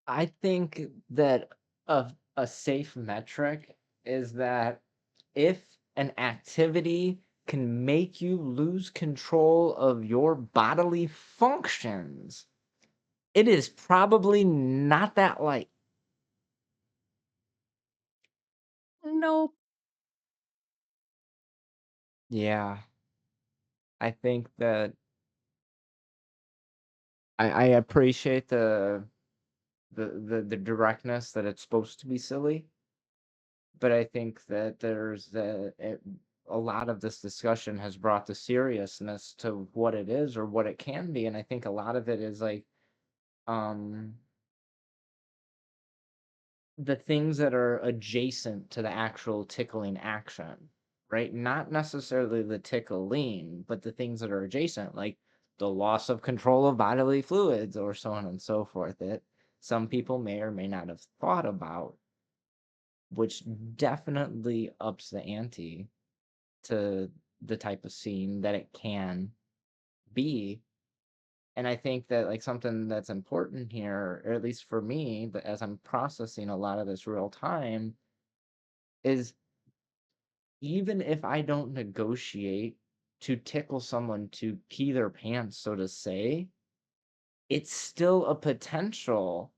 A: I think that a safe metric is that if an activity can make you lose control of your bodily functions, it is probably not that light.
B: Nope.
A: Yeah, I think that I appreciate the directness that it's supposed to be silly, but I think that a lot of this discussion has brought the seriousness to what it is or what it can be, and I think a lot of it is like um the things that are adjacent to the actual tickling action, right? Not necessarily the tickling, but the things that are adjacent, like the loss of control of bodily fluids or so on and so forth, that some people may or may not have thought about, which definitely ups the ante to the type of scene that it can be. And I think that like something that's important here, or at least for me, but as I'm processing a lot of this real time, is even if I don't negotiate to tickle someone to pee their pants, so to say, it's still a potential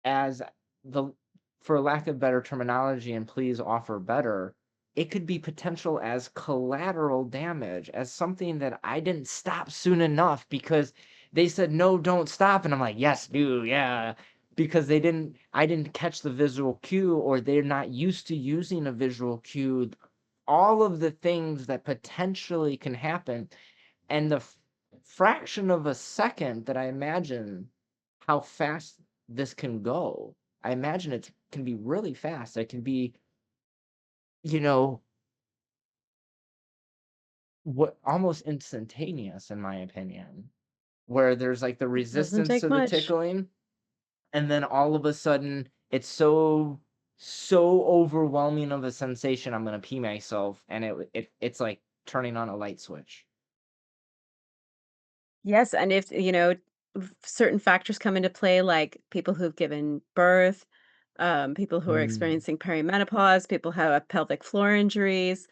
A: as the for lack of better terminology, and please offer better, it could be potential as collateral damage, as something that I didn't stop soon enough because they said, "No, don't stop." And I'm like, "Yes, do, yeah." Because I didn't catch the visual cue, or they're not used to using a visual cue. All of the things that potentially can happen, and the fraction of a second that I imagine how fast this can go. I imagine it can be really fast. It can be, you know, what almost instantaneous in my opinion, where there's like the
B: Doesn't
A: resistance
B: take
A: to the
B: much.
A: tickling, and then all of a sudden it's so overwhelming of a sensation. I'm gonna pee myself, and it's like turning on a light switch.
B: Yes, and if, certain factors come into play, like people who've given birth, people who are
A: Mm,
B: experiencing perimenopause, people who have pelvic floor injuries,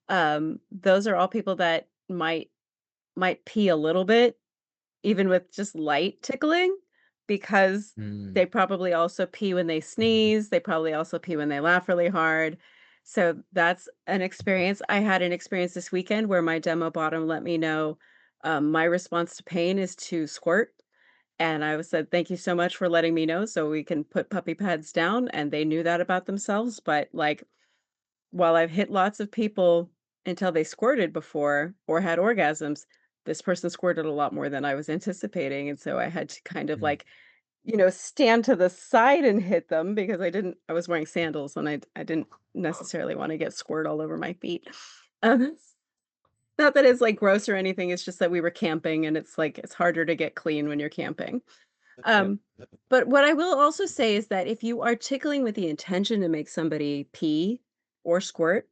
B: those are all people that might pee a little bit, even with just light tickling, because
A: mm,
B: they probably also pee when they sneeze, they probably also pee when they laugh really hard. So that's an experience. I had an experience this weekend where my demo bottom let me know, my response to pain is to squirt, and I was said, "Thank you so much for letting me know so we can put puppy pads down," and they knew that about themselves, but, like, while I've hit lots of people until they squirted before or had orgasms, this person squirted a lot more than I was anticipating, and so I had to kind of,
A: mm.
B: like, stand to the side and hit them because I was wearing sandals and I didn't necessarily wanna get squirt all over my feet. Um, not that it's, like, gross or anything, it's just that we were camping and it's, like, it's harder to get clean when you're camping.
A: Yep.
B: Um, but what I will also say is that if you are tickling with the intention to make somebody pee or squirt,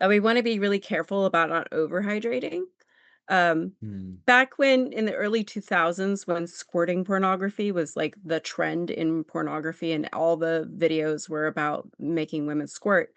B: we wanna be really careful about not overhydrating. Um,
A: Mm.
B: Back when in the early 2000s when squirting pornography was, like, the trend in pornography and all the videos were about making women squirt,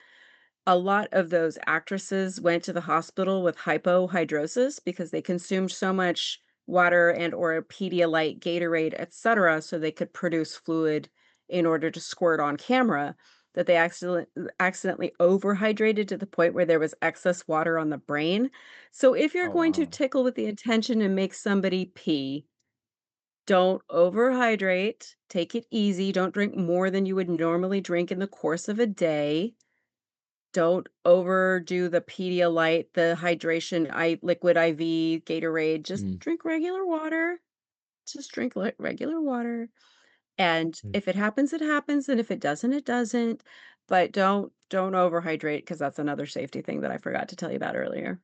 B: a lot of those actresses went to the hospital with hypohidrosis because they consumed so much water and or Pedialyte, Gatorade, etc., so they could produce fluid in order to squirt on camera, that they accidentally overhydrated to the point where there was excess water on the brain. So if you're
A: Oh,
B: going to
A: wow.
B: tickle with the intention to make somebody pee, don't overhydrate, take it easy, don't drink more than you would normally drink in the course of a day. Don't overdo the Pedialyte, the hydration, I liquid IV, Gatorade, just
A: Mm.
B: drink regular water. Just drink regular water, and
A: Mm.
B: if it happens, it happens, and if it doesn't, it doesn't, but don't overhydrate because that's another safety thing that I forgot to tell you about earlier.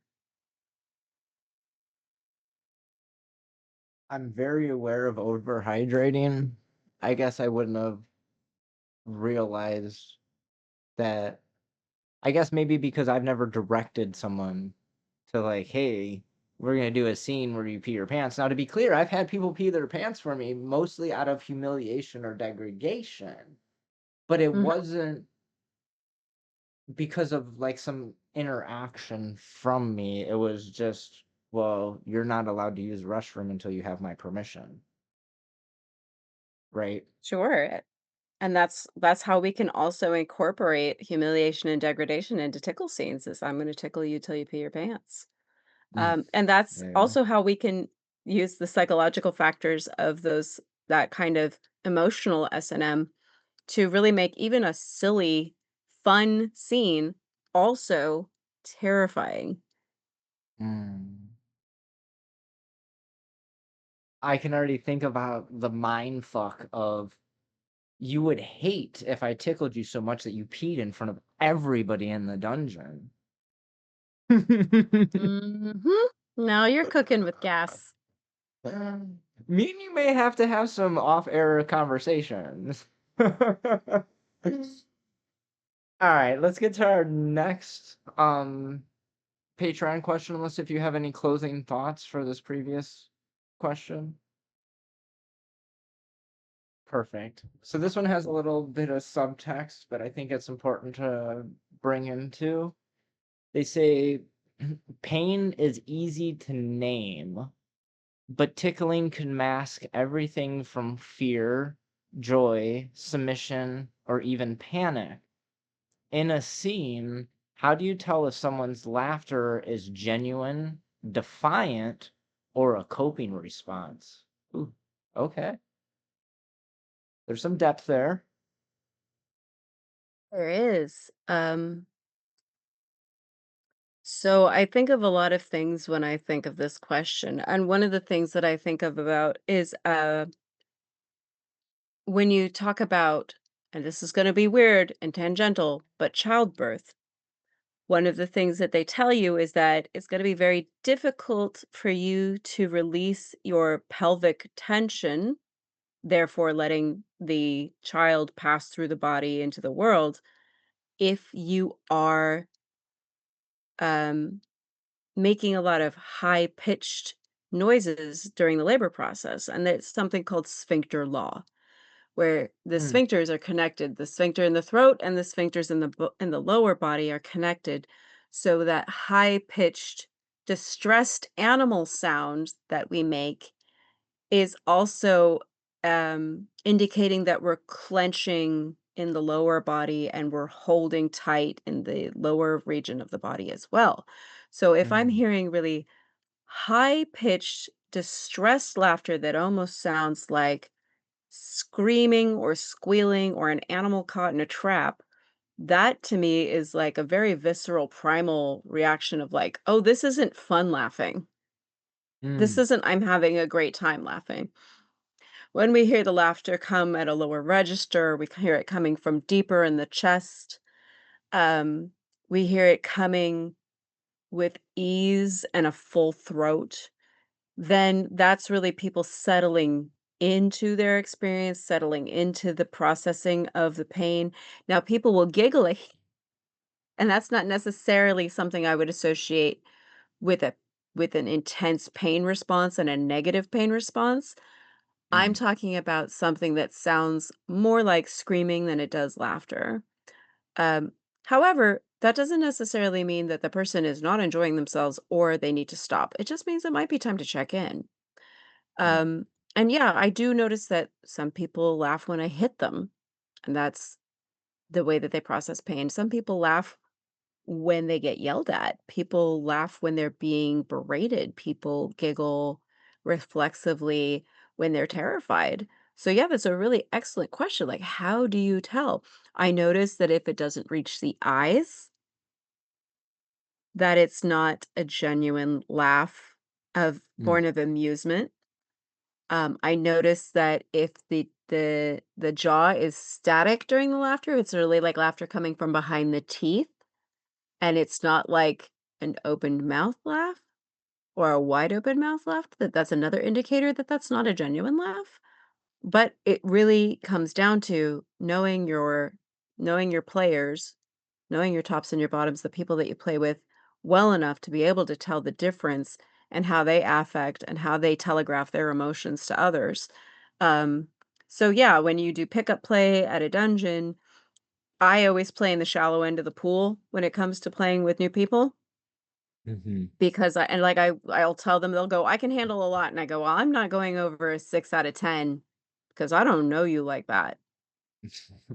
A: I'm very aware of overhydrating. I guess I wouldn't have realized that. I guess maybe because I've never directed someone to like, hey, we're gonna do a scene where you pee your pants. Now, to be clear, I've had people pee their pants for me, mostly out of humiliation or degradation, but it
B: Mhm.
A: wasn't because of like some interaction from me. It was just, well, you're not allowed to use the restroom until you have my permission, right?
B: Sure, and that's how we can also incorporate humiliation and degradation into tickle scenes is, "I'm gonna tickle you till you pee your pants."
A: Mm,
B: And that's
A: there you go.
B: also how we can use the psychological factors of those that kind of emotional S&M to really make even a silly, fun scene also terrifying.
A: Mm. I can already think about the mind fuck of you would hate if I tickled you so much that you peed in front of everybody in the dungeon.
B: Mhm. Now you're cooking with gas.
A: Me and you may have to have some off-air conversations. All right, let's get to our next Patreon question, unless if you have any closing thoughts for this previous question. Perfect. So this one has a little bit of subtext, but I think it's important to bring into. They say pain is easy to name, but tickling can mask everything from fear, joy, submission, or even panic. In a scene, how do you tell if someone's laughter is genuine, defiant, or a coping response? Ooh, okay. There's some depth there.
B: There is. So I think of a lot of things when I think of this question. And one of the things that I think of about is when you talk about, and this is going to be weird and tangential, but childbirth. One of the things that they tell you is that it's going to be very difficult for you to release your pelvic tension, therefore letting the child pass through the body into the world if you are um, making a lot of high pitched noises during the labor process. And it's something called sphincter law, where the
A: Mm,
B: sphincters are connected. The sphincter in the throat and the sphincters in in the lower body are connected, so that high pitched, distressed animal sound that we make is also indicating that we're clenching in the lower body and we're holding tight in the lower region of the body as well. So if I'm
A: mm,
B: hearing really high pitched, distressed laughter that almost sounds like screaming or squealing or an animal caught in a trap, that to me is like a very visceral primal reaction of like, "Oh, this isn't fun laughing. This
A: mm,
B: isn't I'm having a great time laughing." When we hear the laughter come at a lower register, we hear it coming from deeper in the chest. Um, we hear it coming with ease and a full throat. Then that's really people settling into their experience, settling into the processing of the pain. Now, people will giggle, and that's not necessarily something I would associate with a with an intense pain response and a negative pain response. I'm
A: Mm,
B: talking about something that sounds more like screaming than it does laughter. Um, However, that doesn't necessarily mean that the person is not enjoying themselves or they need to stop. It just means it might be time to check in.
A: mm,
B: Um, and yeah, I do notice that some people laugh when I hit them, and that's the way that they process pain. Some people laugh when they get yelled at. People laugh when they're being berated. People giggle reflexively when they're terrified. So yeah, that's a really excellent question. Like, how do you tell? I notice that if it doesn't reach the eyes, that it's not a genuine laugh of
A: mm,
B: born of amusement. I notice that if the jaw is static during the laughter, it's really like laughter coming from behind the teeth, and it's not like an opened mouth laugh or a wide open mouth laugh, that's another indicator that that's not a genuine laugh. But it really comes down to knowing your players, knowing your tops and your bottoms, the people that you play with well enough to be able to tell the difference and how they affect and how they telegraph their emotions to others. Um, so yeah, when you do pickup play at a dungeon, I always play in the shallow end of the pool when it comes to playing with new people
A: mhm.
B: because I'll tell them they'll go, I can handle a lot. And I go, well, I'm not going over a 6 out of 10 because I don't know you like that.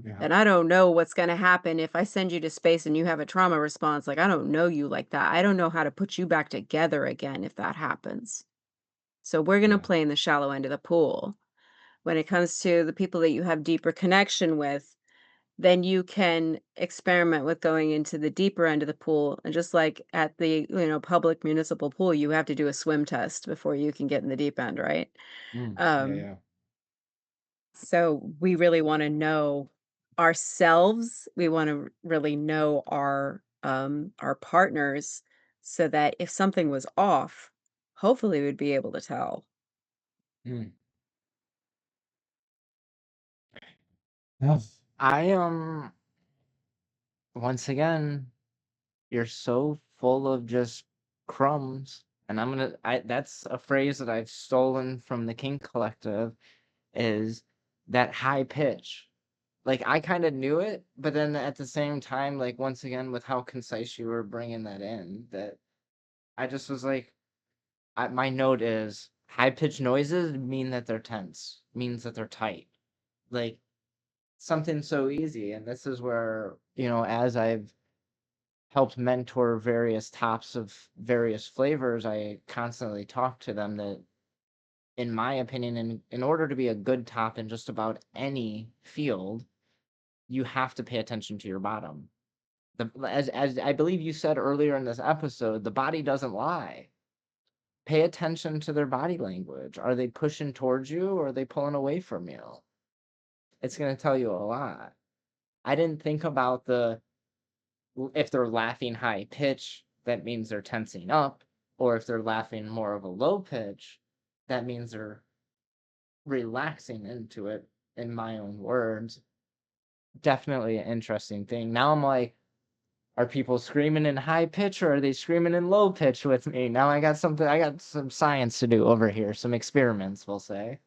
A: Yeah.
B: And I don't know what's gonna happen if I send you to space and you have a trauma response, like, I don't know you like that. I don't know how to put you back together again if that happens. So we're gonna
A: Yeah.
B: play in the shallow end of the pool. When it comes to the people that you have deeper connection with, then you can experiment with going into the deeper end of the pool, and just like at the, public municipal pool, you have to do a swim test before you can get in the deep end, right?
A: Yeah,
B: Um
A: yeah.
B: So we really wanna know ourselves, we wanna really know our partners so that if something was off, hopefully we'd be able to tell.
A: Mm. Yeah. I once again, you're so full of just crumbs, and I that's a phrase that I've stolen from the Kink Collective, is that high pitch. Like, I kinda knew it, but then at the same time, like, once again, with how concise you were bringing that in, that I just was like, my note is high pitched noises mean that they're tense, means that they're tight. Like, something so easy. And this is where, as I've helped mentor various tops of various flavors, I constantly talk to them that, in my opinion, in order to be a good top in just about any field, you have to pay attention to your bottom. As I believe you said earlier in this episode, the body doesn't lie. Pay attention to their body language. Are they pushing towards you or are they pulling away from you? It's going to tell you a lot. I didn't think about if they're laughing high pitch, that means they're tensing up, or if they're laughing more of a low pitch, that means they're relaxing into it, in my own words. Definitely an interesting thing. Now I'm like, are people screaming in high pitch or are they screaming in low pitch with me? Now I got some science to do over here, some experiments, we'll say.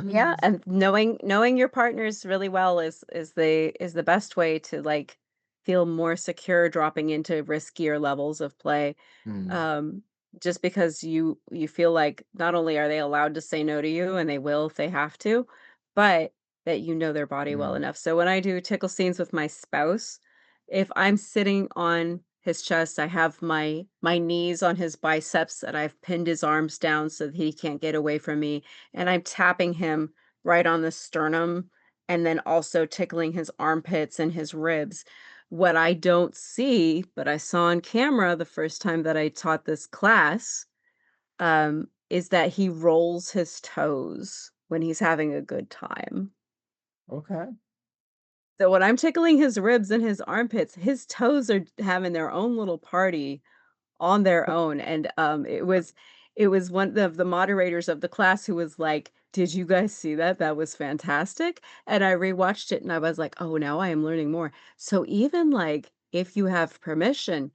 B: Yeah, and knowing your partners really well is the best way to, like, feel more secure dropping into riskier levels of play.
A: Hmm.
B: Um, just because you feel like not only are they allowed to say no to you, and they will if they have to, but that you know their body well
A: Hmm.
B: enough. So when I do tickle scenes with my spouse, if I'm sitting on his chest, I have my knees on his biceps and I've pinned his arms down so that he can't get away from me, and I'm tapping him right on the sternum and then also tickling his armpits and his ribs. What I don't see, but I saw on camera the first time that I taught this class, is that he rolls his toes when he's having a good time.
A: Okay.
B: So when I'm tickling his ribs and his armpits, his toes are having their own little party on their own, and, it was one of the moderators of the class who was like, "Did you guys see that? That was fantastic." And I rewatched it and I was like, "Oh, now I am learning more." So even, like, if you have permission,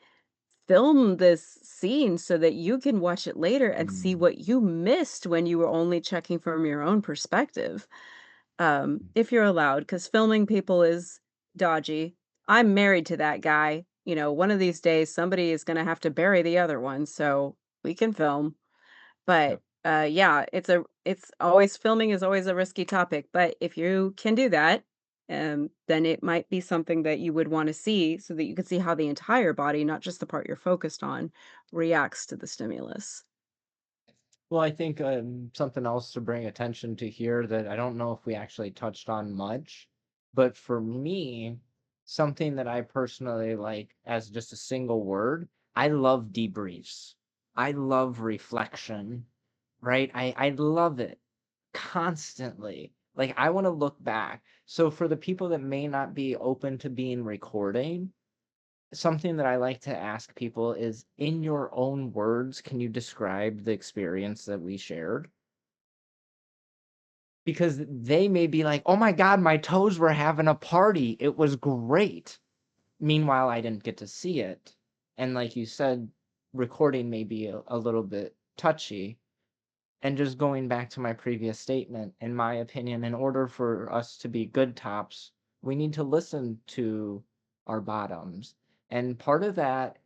B: film this scene so that you can watch it later and see
A: Mm.
B: what you missed when you were only checking from your own perspective. If you're allowed, because filming people is dodgy. I'm married to that guy. You know, one of these days somebody is gonna have to bury the other one, so we can film. But,
A: Yep.
B: yeah, it's always filming is always a risky topic, but if you can do that, then it might be something that you would wanna see so that you can see how the entire body, not just the part you're focused on, reacts to the stimulus.
A: Well, I think something else to bring attention to here that I don't know if we actually touched on much, but for me, something that I personally like as just a single word, I love debriefs. I love reflection, right? I love it constantly. Like I want to look back. So for the people that may not be open to being recording, something that I like to ask people is, in your own words, can you describe the experience that we shared? Because they may be like, "Oh my god, my toes were having a party. It was great." Meanwhile, I didn't get to see it. And like you said, recording may be a little bit touchy. And just going back to my previous statement, in my opinion, in order for us to be good tops, we need to listen to our bottoms. And part of that,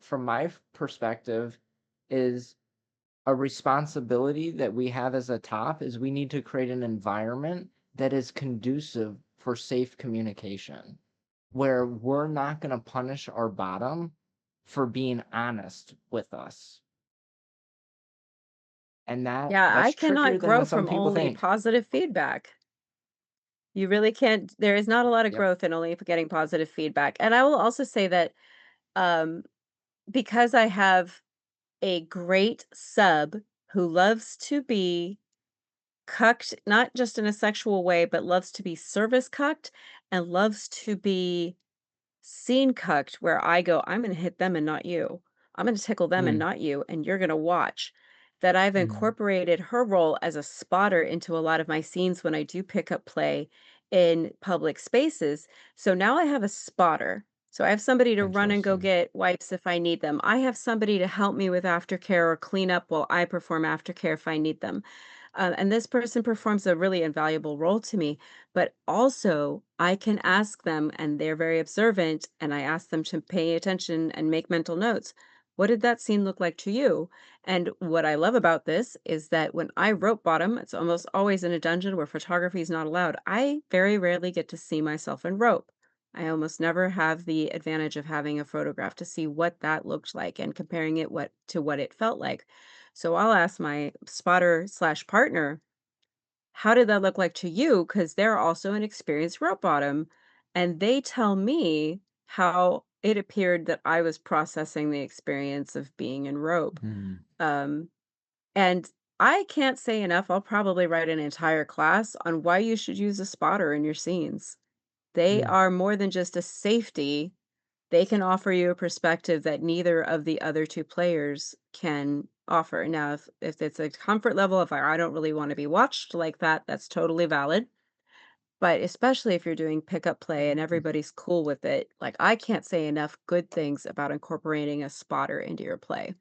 A: from my perspective, is a responsibility that we have as a top is we need to create an environment that is conducive for safe communication, where we're not going to punish our bottom for being honest with us. And
B: Yeah, I
A: that's trickier
B: cannot
A: than
B: grow
A: what some
B: from
A: people
B: only
A: think.
B: positive feedback. You really can't there is not a lot of
A: Yep.
B: growth in only getting positive feedback, and I will also say that, um, because I have a great sub who loves to be cucked, not just in a sexual way, but loves to be service cucked and loves to be scene cucked where I go, "I'm gonna hit them and not you. I'm gonna tickle them and
A: Mm,
B: not you, and you're gonna watch." That I've
A: mm,
B: incorporated her role as a spotter into a lot of my scenes when I do pick up play in public spaces. So now I have a spotter. So I have somebody to run and go
A: interesting.
B: get wipes if I need them. I have somebody to help me with aftercare or clean up while I perform aftercare if I need them. And this person performs a really invaluable role to me, but also I can ask them, and they're very observant, and I ask them to pay attention and make mental notes. What did that scene look like to you? And what I love about this is that when I rope bottom, it's almost always in a dungeon where photography is not allowed. I very rarely get to see myself in rope. I almost never have the advantage of having a photograph to see what that looked like and comparing it what to what it felt like. So I'll ask my spotter slash partner, how did that look like to you? Because they're also an experienced rope bottom. And they tell me how it appeared that I was processing the experience of being in rope.
A: Mm,
B: Um, and I can't say enough. I'll probably write an entire class on why you should use a spotter in your scenes. They
A: mm,
B: are more than just a safety. They can offer you a perspective that neither of the other 2 players can offer. Now, if it's a comfort level, if I don't really wanna be watched like that, that's totally valid, but especially if you're doing pickup play and
A: mm.
B: everybody's cool with it, like, I can't say enough good things about incorporating a spotter into your play.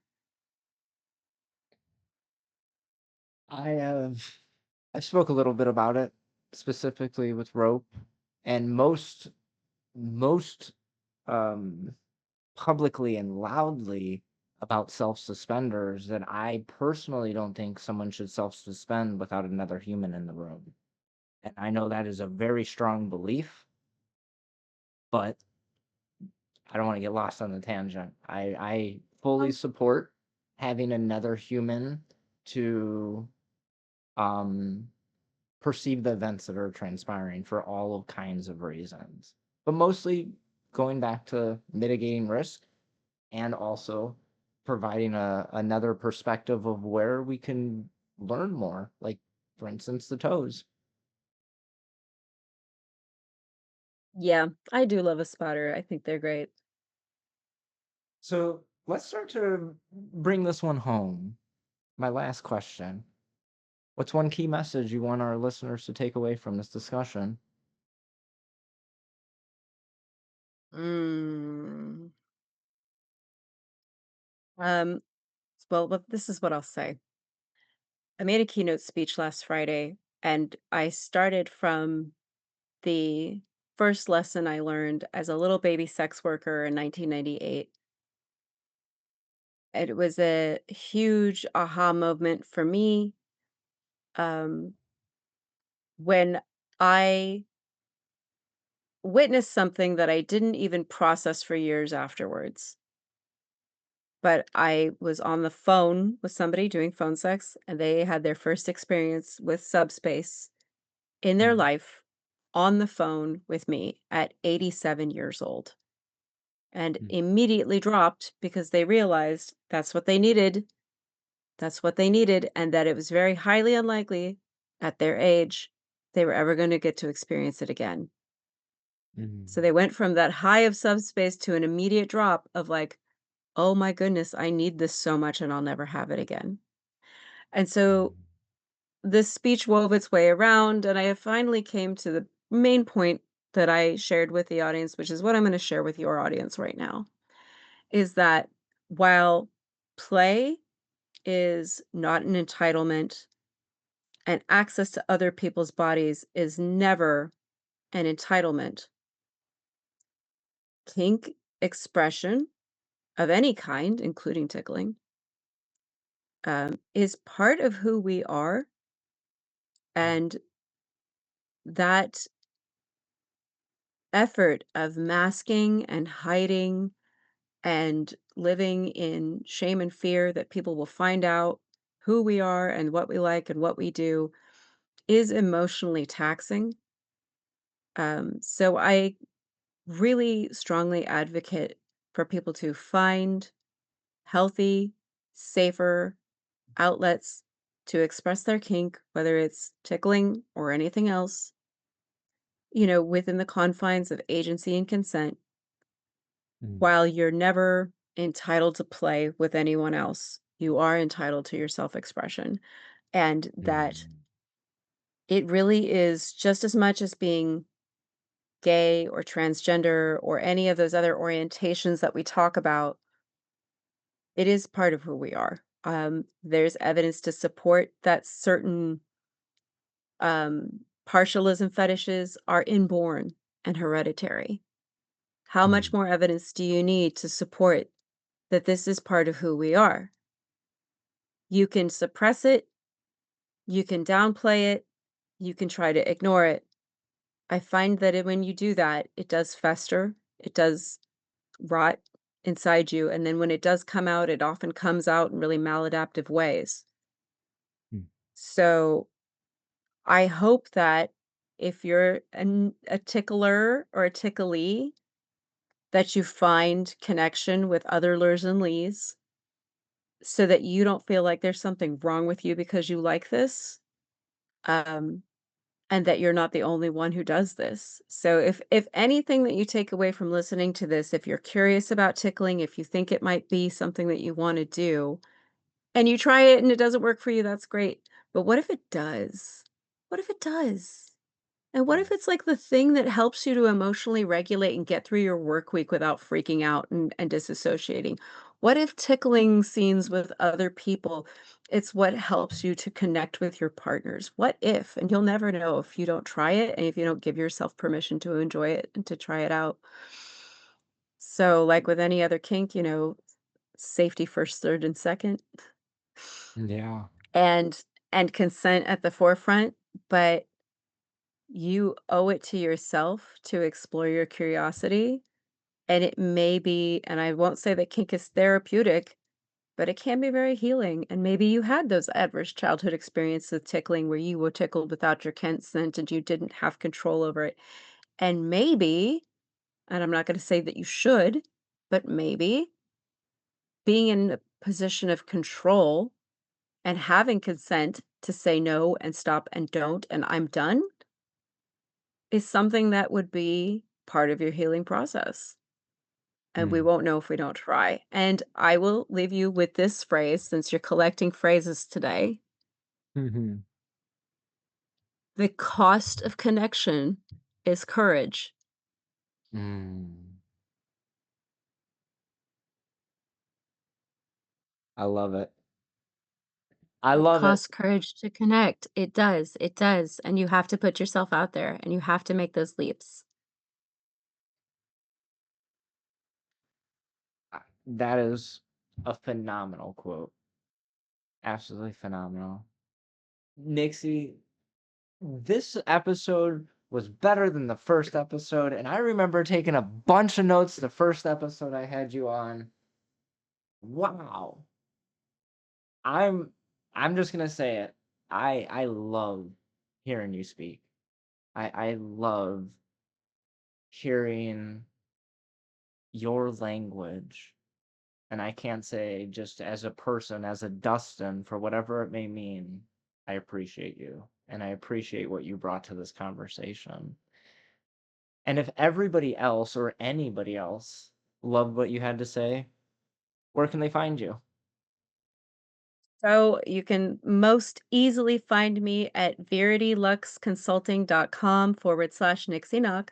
A: I have I spoke a little bit about it, specifically with rope, and most um publicly and loudly about self-suspenders that I personally don't think someone should self-suspend without another human in the room. And I know that is a very strong belief, but I don't want to get lost on the tangent. I fully
B: Oh.
A: support having another human to um perceive the events that are transpiring for all kinds of reasons. But mostly going back to mitigating risk and also providing another perspective of where we can learn more, like for instance the toes.
B: Yeah, I do love a spotter, I think they're great.
A: So let's start to bring this one home. My last question: what's one key message you want our listeners to take away from this discussion?
B: Mm. Um, well, but this is what I'll say. I made a keynote speech last Friday, and I started from the first lesson I learned as a little baby sex worker in 1998. It was a huge aha moment for me, um, when I witnessed something that I didn't even process for years afterwards. But I was on the phone with somebody doing phone sex, and they had their first experience with subspace in their
A: Mm,
B: life on the phone with me at 87 years old, and
A: mm,
B: immediately dropped because they realized that's what they needed. That's what they needed, and that it was very highly unlikely at their age they were ever going to get to experience it again. So
A: mm,
B: they went from that high of subspace to an immediate drop of like, oh my goodness, I need this so much and I'll never have it again. And so
A: mm,
B: this speech wove its way around, and I finally came to the main point that I shared with the audience, which is what I'm going to share with your audience right now, is that while play is not an entitlement and access to other people's bodies is never an entitlement, kink expression of any kind, including tickling, is part of who we are.
A: mm,
B: And that effort of masking and hiding and living in shame and fear that people will find out who we are and what we like and what we do is emotionally taxing. So I really strongly advocate for people to find healthy, safer outlets to express their kink, whether it's tickling or anything else, within the confines of agency and consent,
A: mm,
B: while you're never entitled to play with anyone else. You are entitled to your self expression. And that
A: mm,
B: it really is just as much as being gay or transgender or any of those other orientations that we talk about, it is part of who we are. There's evidence to support that certain partialism fetishes are inborn and hereditary. How much
A: mm,
B: more evidence do you need to support that this is part of who we are? You can suppress it, you can downplay it, you can try to ignore it. I find that when you do that, it does fester, it does rot inside you. And then when it does come out, it often comes out in really maladaptive ways.
A: mm,
B: So I hope that if you're a tickler or a ticklee, that you find connection with other lures and lees so that you don't feel like there's something wrong with you because you like this. Um, and that you're not the only one who does this. So if anything that you take away from listening to this, if you're curious about tickling, if you think it might be something that you want to do, and you try it and it doesn't work for you, that's great. But what if it does? What if it does? And what if
A: mm,
B: it's like the thing that helps you to emotionally regulate and get through your work week without freaking out and disassociating? What if tickling scenes with other people, it's what helps you to connect with your partners? What if? And you'll never know if you don't try it and if you don't give yourself permission to enjoy it and to try it out. So, like with any other kink, safety first, third, and second,
A: yeah.
B: and consent at the forefront. But you owe it to yourself to explore your curiosity, and it may be, and I won't say that kink is therapeutic, but it can be very healing, and maybe you had those adverse childhood experiences of tickling where you were tickled without your consent and you didn't have control over it, and maybe, and I'm not gonna say that you should, but maybe being in a position of control and having consent to say no and stop and don't and I'm done is something that would be part of your healing process. And we
A: Mm,
B: won't know if we don't try. And I will leave you with this phrase since you're collecting phrases today.
A: mhm,
B: The cost of connection is courage.
A: mm. I love it. I
B: It
A: love it.
B: costs courage to connect. It does, and you have to put yourself out there, and you have to make those leaps.
A: That is a phenomenal quote. Absolutely phenomenal. Nixie, this episode was better than the first episode, and I remember taking a bunch of notes the first episode I had you on. Wow. I'm I'm just gonna say it. I love hearing you speak. I love hearing your language. And I can't say just as a person, as a Dustin, for whatever it may mean, I appreciate you. And I appreciate what you brought to this conversation. And if everybody else or anybody else loved what you had to say, where can they find you?
B: So you can most easily find me at verityluxconsulting.com/Nyxie Noc.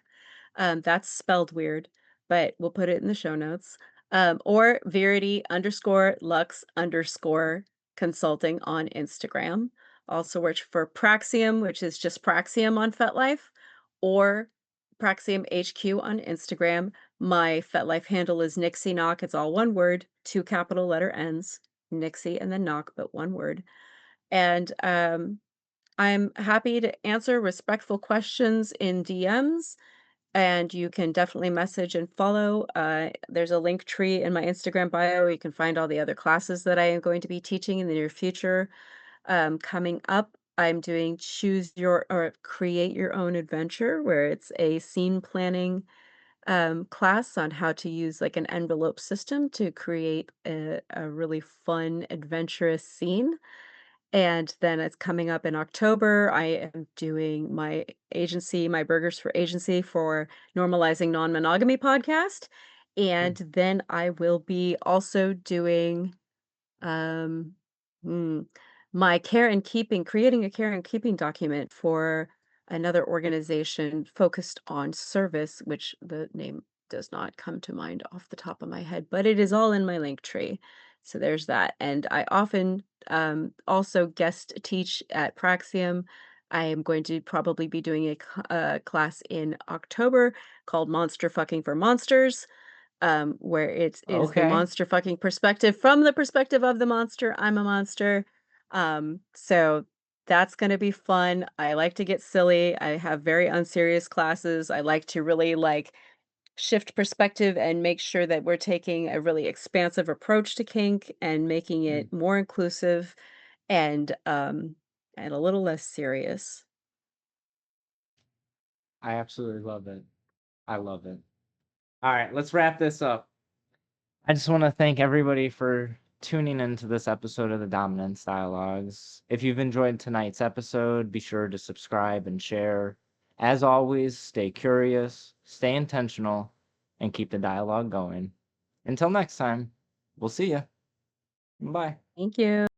B: That's spelled weird, but we'll put it in the show notes. Or Verity_Lux_consulting on Instagram. Also search for Praxium, which is just Praxium on FetLife, or Praxium HQ on Instagram. My FetLife handle is Nyxie Noc. It's all one word, two capital letter N's, Nyxie and then Noc, but one word. And I'm happy to answer respectful questions in DMs, and you can definitely message and follow. There's a link tree in my Instagram bio. You can find all the other classes that I am going to be teaching in the near future. Coming up, I'm doing choose your or create your own adventure, where it's a scene planning class on how to use like an envelope system to create a really fun, adventurous scene. And then it's coming up in October. I am doing my agency, my Burgers for Agency for Normalizing Non-Monogamy podcast. And then I will be also doing um, mm, my care and keeping creating a care and keeping document for another organization focused on service, which the name does not come to mind off the top of my head, but it is all in my link tree. So there's that. And I often also guest teach at Praxium. I am going to probably be doing a class in October called Monster Fucking for Monsters, where it is the
A: Okay.
B: monster fucking perspective from the perspective of the monster. I'm a monster. So that's going to be fun. I like to get silly. I have very unserious classes. I like to really like shift perspective and make sure that we're taking a really expansive approach to kink and making
A: Mm,
B: it more inclusive and a little less serious.
A: I absolutely love it. I love it. All right, let's wrap this up. I just want to thank everybody for tuning into this episode of the Dominance Dialogues. If you've enjoyed tonight's episode, be sure to subscribe and share. As always, stay curious, stay intentional, and keep the dialogue going. Until next time, we'll see you. Bye.
B: Thank you.